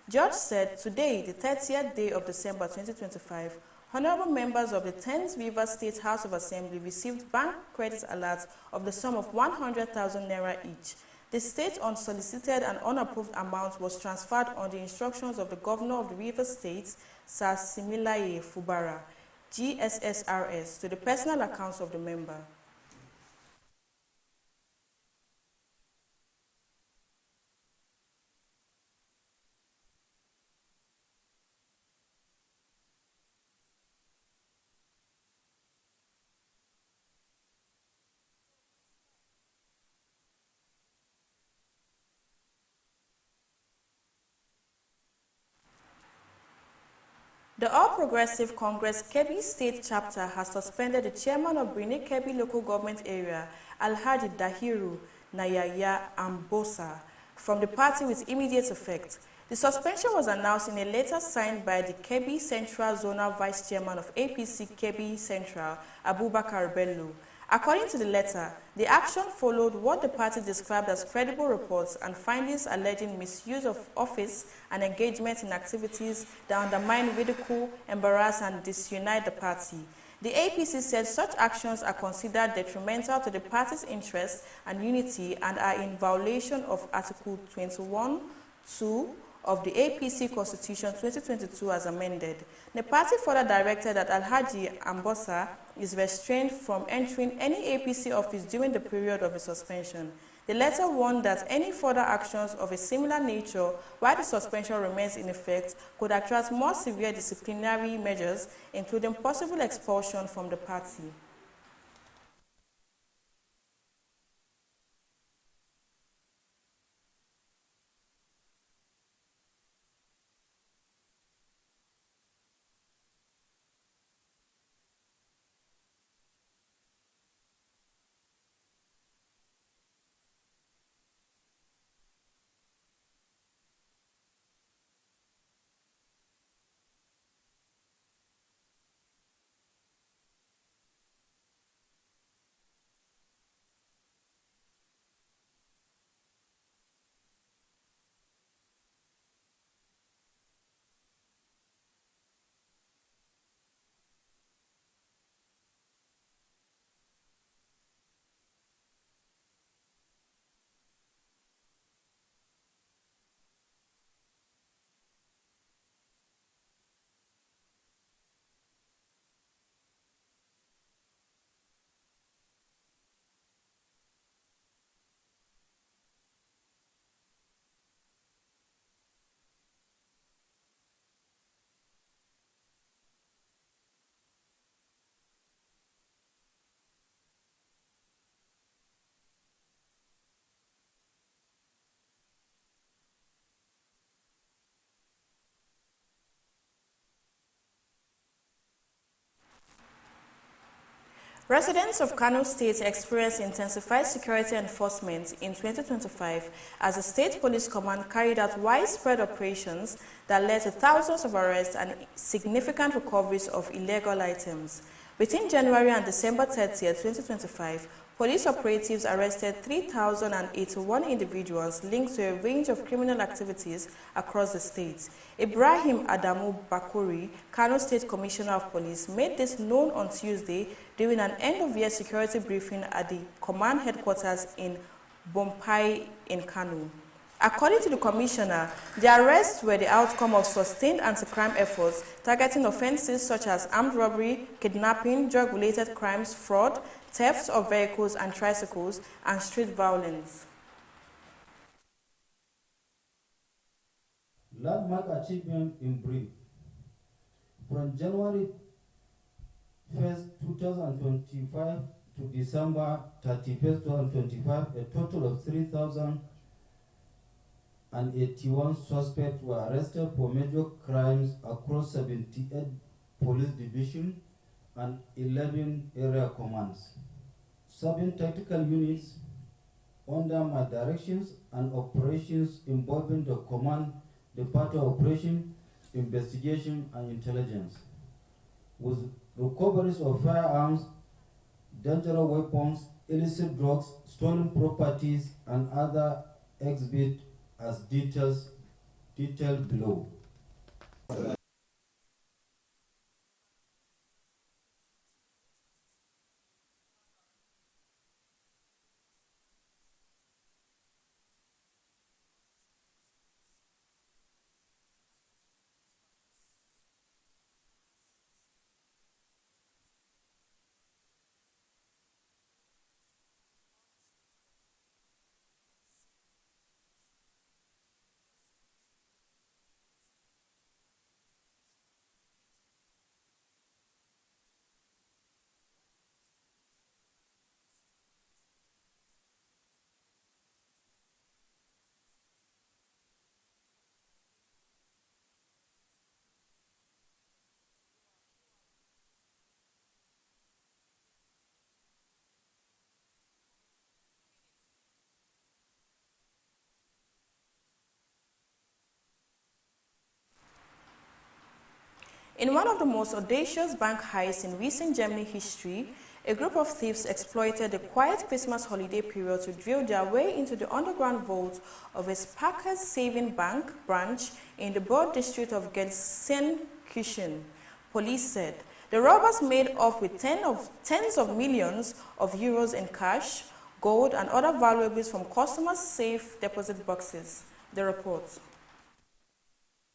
George said, today, the 30th day of December 2025, honorable members of the 10th Rivers State House of Assembly received bank credit alerts of the sum of 100,000 naira each. The state unsolicited and unapproved amount was transferred on the instructions of the governor of the Rivers State, Sir Similaye Fubara, GSSRS, to the personal accounts of the member. The All Progressive Congress Kebbi State Chapter has suspended the chairman of Birni Kebbi Local Government Area, Alhaji Dahiru Nayaya Ambosa, from the party with immediate effect. The suspension was announced in a letter signed by the Kebbi Central Zonal Vice Chairman of APC Kebbi Central, Abubakar Bello. According to the letter, the action followed what the party described as credible reports and findings alleging misuse of office and engagement in activities that undermine, ridicule, embarrass, and disunite the party. The APC said such actions are considered detrimental to the party's interests and unity and are in violation of Article 21(2) of the APC Constitution 2022 as amended. The party further directed that Alhaji Ambosa is restrained from entering any APC office during the period of his suspension. The letter warned that any further actions of a similar nature while the suspension remains in effect could attract more severe disciplinary measures, including possible expulsion from the party. Residents of Kano State experienced intensified security enforcement in 2025 as the State Police Command carried out widespread operations that led to thousands of arrests and significant recoveries of illegal items. Between January and December 30, 2025, police operatives arrested 3,081 individuals linked to a range of criminal activities across the state. Ibrahim Adamu Bakuri, Kano State Commissioner of Police, made this known on Tuesday during an end-of-year security briefing at the command headquarters in Bompai in Kano. According to the commissioner, the arrests were the outcome of sustained anti-crime efforts targeting offenses such as armed robbery, kidnapping, drug-related crimes, fraud, theft of vehicles and tricycles, and street violence. Landmark achievement in brief. From January 1st, 2025 to December 31st, 2025, a total of 3,081 suspects were arrested for major crimes across 78 police divisions and 11 area commands. 7 tactical units under my directions and operations involving the command, department operation, investigation and intelligence, with recoveries of firearms, dangerous weapons, illicit drugs, stolen properties, and other exhibits as detailed below. In one of the most audacious bank heists in recent Germany history, a group of thieves exploited the quiet Christmas holiday period to drill their way into the underground vault of a Sparkasse Saving Bank branch in the Broad district of Gelsenkirchen. Police said the robbers made off with tens of millions of euros in cash, gold, and other valuables from customers' safe deposit boxes. The report.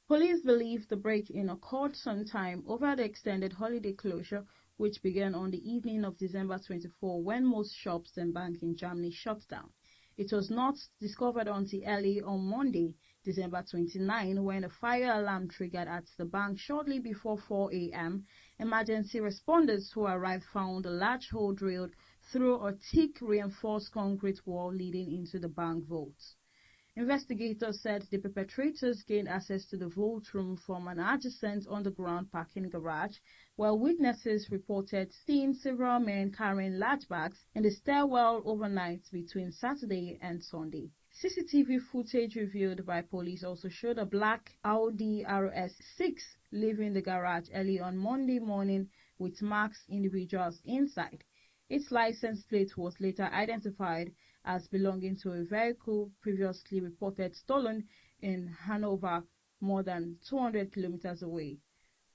Police believe the break-in occurred sometime over the extended holiday closure, which began on the evening of December 24 when most shops and banks in Germany shut down. It was not discovered until early on Monday, December 29, when a fire alarm triggered at the bank shortly before 4 a.m. Emergency responders who arrived found a large hole drilled through a thick reinforced concrete wall leading into the bank vaults. Investigators said the perpetrators gained access to the vault room from an adjacent underground parking garage, while witnesses reported seeing several men carrying large bags in the stairwell overnight between Saturday and Sunday. CCTV footage revealed by police also showed a black Audi RS6 leaving the garage early on Monday morning with masked individuals inside. Its license plate was later identified as belonging to a vehicle previously reported stolen in Hanover, more than 200 kilometers away.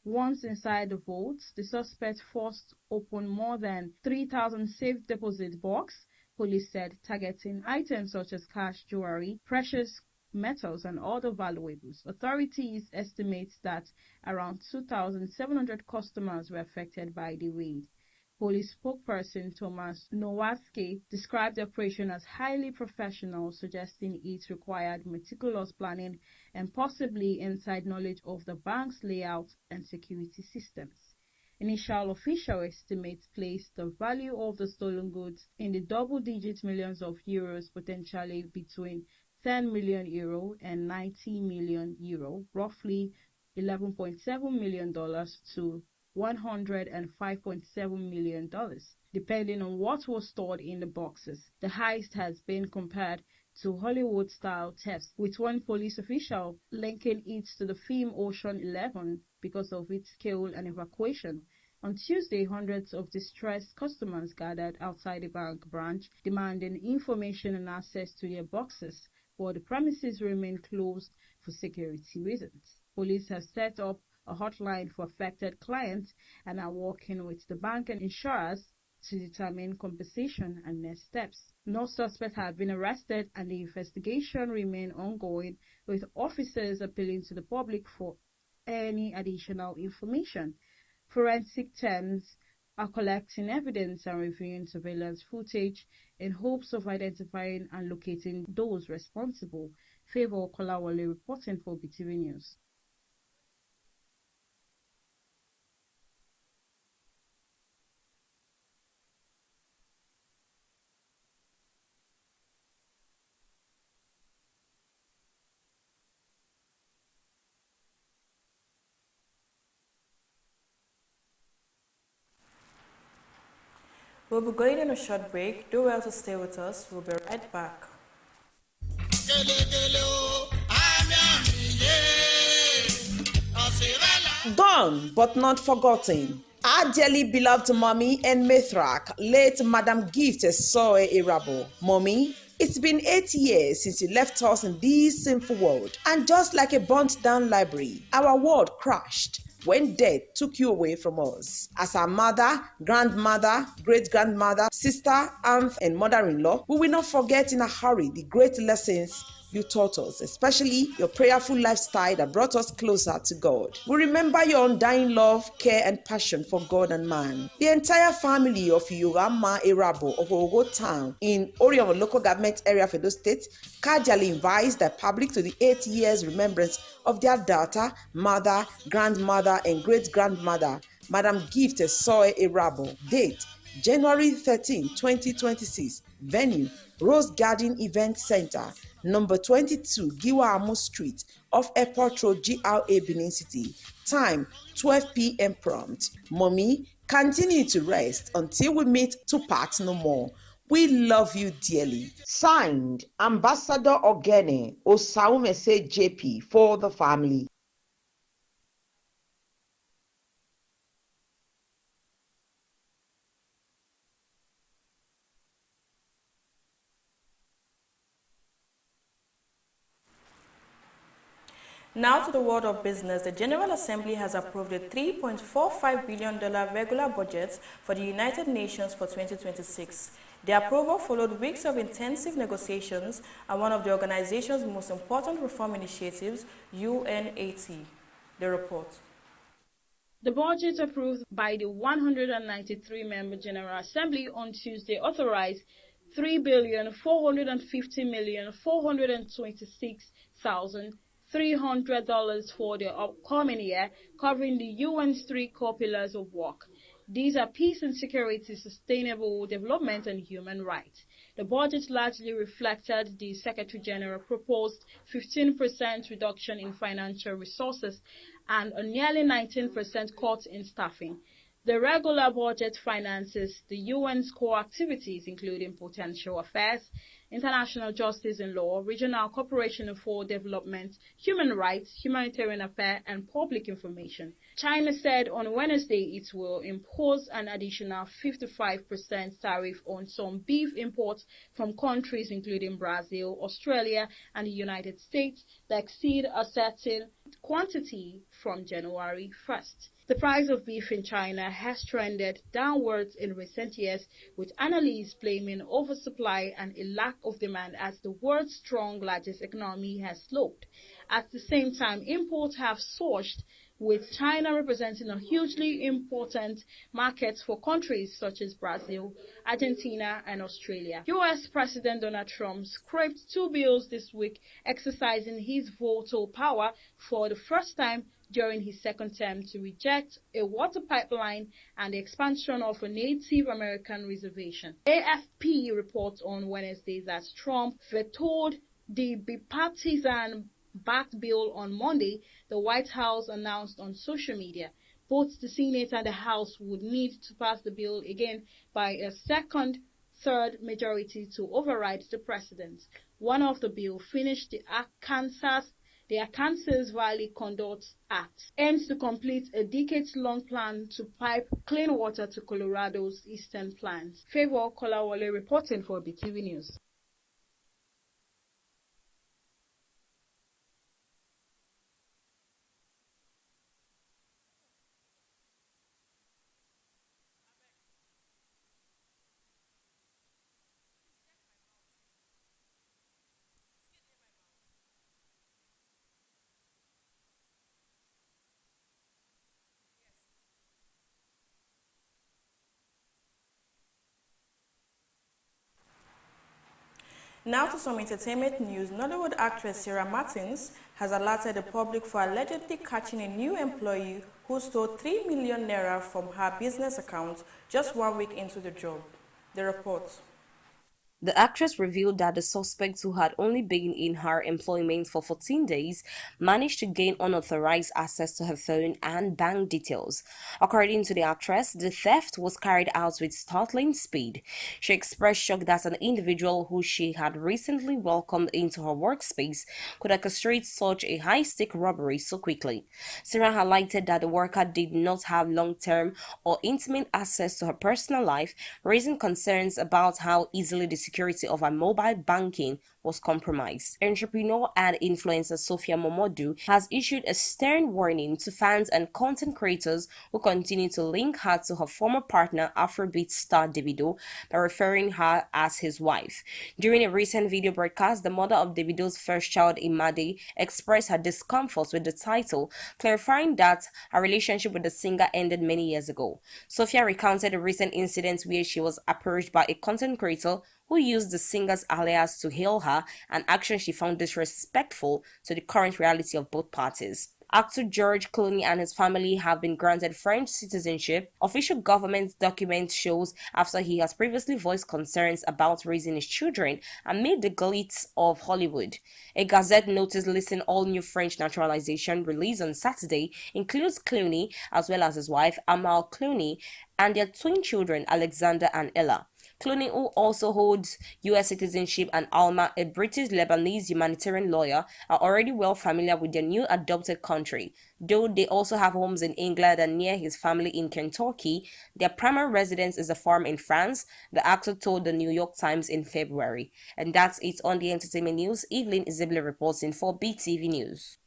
Once inside the vaults, the suspect forced open more than 3,000 safe deposit boxes, police said, targeting items such as cash, jewelry, precious metals, and other valuables. Authorities estimate that around 2,700 customers were affected by the raid. Police spokesperson Thomas Nowacki described the operation as highly professional, suggesting it required meticulous planning and possibly inside knowledge of the bank's layout and security systems. Initial official estimates placed the value of the stolen goods in the double-digit millions of euros, potentially between 10 million euro and 90 million euro, roughly $11.7 million to $105.7 million, depending on what was stored in the boxes. The heist has been compared to Hollywood-style thefts, with one police official linking it to the film Ocean 11 because of its scale and evacuation. On Tuesday, hundreds of distressed customers gathered outside the bank branch demanding information and access to their boxes, while the premises remain closed for security reasons. Police have set up a hotline for affected clients and are working with the bank and insurers to determine compensation and next steps. No suspects have been arrested and the investigation remains ongoing, with officers appealing to the public for any additional information. Forensic teams are collecting evidence and reviewing surveillance footage in hopes of identifying and locating those responsible. Favor Kolawole reporting for Beetv News. We'll be going on a short break. Do well to stay with us. We'll be right back. Gone but not forgotten. Our dearly beloved mommy and matriarch, late Madam Gift Soe Irabo. Mommy, it's been 8 years since you left us in this sinful world, and just like a burnt down library, our world crashed when death took you away from us. As our mother, grandmother, great-grandmother, sister, aunt, and mother-in-law, we will not forget in a hurry the great lessons you taught us, especially your prayerful lifestyle that brought us closer to God. We remember your undying love, care, and passion for God and man. The entire family of Yorama Irabo of Ogo Town in Orion local government area of Edo State cordially invites the public to the 8 years remembrance of their daughter, mother, grandmother, and great-grandmother, Madam Gift Soe Irabo. Date: January 13, 2026. Venue: Rose Garden Event Center, number 22, Giwa Amu Street, off Airport Road, GRA, Benin City. Time: 12 p.m. prompt. Mommy, continue to rest until we meet to part no more. We love you dearly. Signed, Ambassador Ogene Osaumese JP, for the family. Now to the world of business. The General Assembly has approved a $3.45 billion regular budget for the United Nations for 2026. The approval followed weeks of intensive negotiations and one of the organization's most important reform initiatives, UNAT. The report. The budget approved by the 193-member General Assembly on Tuesday authorized $3,450,426,300 for the upcoming year, covering the UN's 3 core pillars of work. These are peace and security, sustainable development, and human rights. The budget largely reflected the Secretary General proposed 15% reduction in financial resources and a nearly 19% cut in staffing. The regular budget finances the UN's core activities, including potential affairs, international justice and law, regional cooperation for development, human rights, humanitarian affairs, and public information. China said on Wednesday it will impose an additional 55% tariff on some beef imports from countries including Brazil, Australia, and the United States that exceed a certain quantity from January 1st. The price of beef in China has trended downwards in recent years, with analysts blaming oversupply and a lack of demand as the world's strong largest economy has slowed. At the same time, imports have surged, with China representing a hugely important market for countries such as Brazil, Argentina, and Australia. U.S. President Donald Trump scrapped 2 bills this week, exercising his veto power for the first time during his second term to reject a water pipeline and the expansion of a Native American reservation. AFP reports on Wednesday that Trump vetoed the bipartisan backed bill on Monday, the White House announced on social media. Both the Senate and the House would need to pass the bill again by a second-third majority to override the president. One of the bill finished the Arkansas Valley Conduit Act aims to complete a decades-long plan to pipe clean water to Colorado's eastern plains. Favor Kolawole reporting for Beetv News. Now to some entertainment news. Nollywood actress Sarah Martins has alerted the public for allegedly catching a new employee who stole 3 million naira from her business account just 1 week into the job. The report. The actress revealed that the suspect, who had only been in her employment for 14 days, managed to gain unauthorized access to her phone and bank details. According to the actress, the theft was carried out with startling speed. She expressed shock that an individual who she had recently welcomed into her workspace could orchestrate such a high-stake robbery so quickly. Sarah highlighted that the worker did not have long-term or intimate access to her personal life, raising concerns about how easily the security of her mobile banking was compromised. Entrepreneur and influencer Sophia Momodu has issued a stern warning to fans and content creators who continue to link her to her former partner Afrobeat star Davido by referring her as his wife. During a recent video broadcast, the mother of Davido's first child, Imade, expressed her discomfort with the title, clarifying that her relationship with the singer ended many years ago. Sophia recounted a recent incident where she was approached by a content creator who used the singer's alias to hail her, an action she found disrespectful to the current reality of both parties. Actor George Clooney and his family have been granted French citizenship, official government document shows, after he has previously voiced concerns about raising his children amid the glitz of Hollywood. A Gazette notice listing all new French naturalization released on Saturday includes Clooney as well as his wife Amal Clooney and their twin children Alexander and Ella. Clooney, who also holds U.S. citizenship, and Alma, a British-Lebanese humanitarian lawyer, are already well familiar with their new adopted country. Though they also have homes in England and near his family in Kentucky, their primary residence is a farm in France, the actor told the New York Times in February. And that's it on the entertainment news. Evelyn Isabella reporting for Beetv News.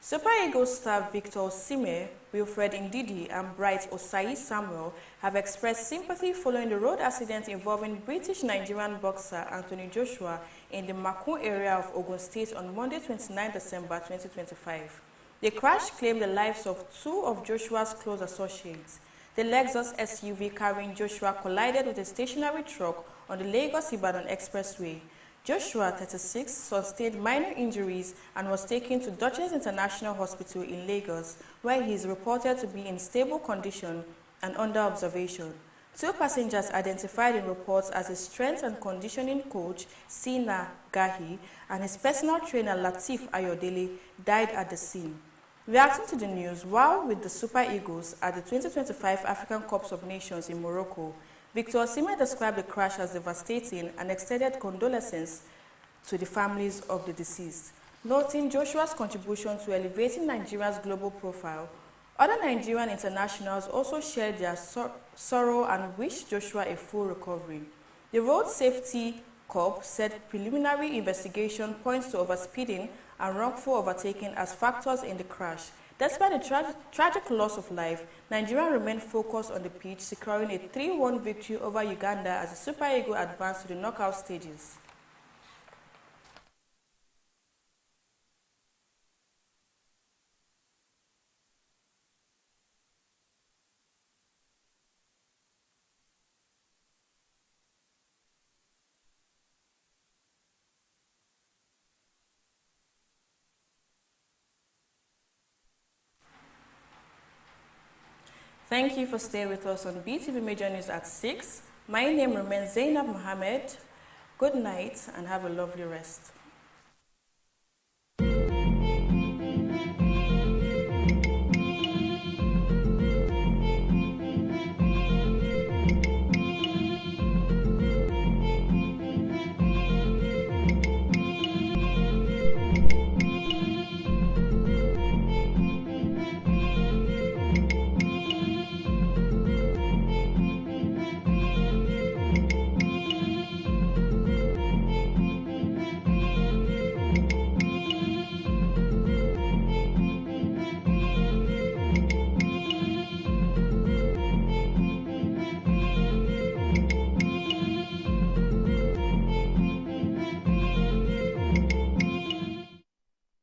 Super Eagles star Victor Osimhen, Wilfred Ndidi, and Bright Osayi Samuel have expressed sympathy following the road accident involving British-Nigerian boxer Anthony Joshua in the Makun area of Ogun State on Monday, 29 December 2025. The crash claimed the lives of two of Joshua's close associates. The Lexus SUV carrying Joshua collided with a stationary truck on the Lagos-Ibadan Expressway. Joshua, 36, sustained minor injuries and was taken to Duchess International Hospital in Lagos, where he is reported to be in stable condition and under observation. Two passengers identified in reports as his strength and conditioning coach, Sina Gahi, and his personal trainer, Latif Ayodele, died at the scene. Reacting to the news while with the Super Eagles at the 2025 African Cup of Nations in Morocco, Victor Osimhen described the crash as devastating and extended condolences to the families of the deceased, noting Joshua's contribution to elevating Nigeria's global profile. Other Nigerian internationals also shared their sorrow and wished Joshua a full recovery. The Road Safety Corps said preliminary investigation points to overspeeding and wrongful overtaking as factors in the crash. Despite the tragic loss of life, Nigeria remained focused on the pitch, securing a 3-1 victory over Uganda as the Super Eagles advanced to the knockout stages. Thank you for staying with us on BTV Major News at 6. My name remains Zainab Mohammed. Good night and have a lovely rest.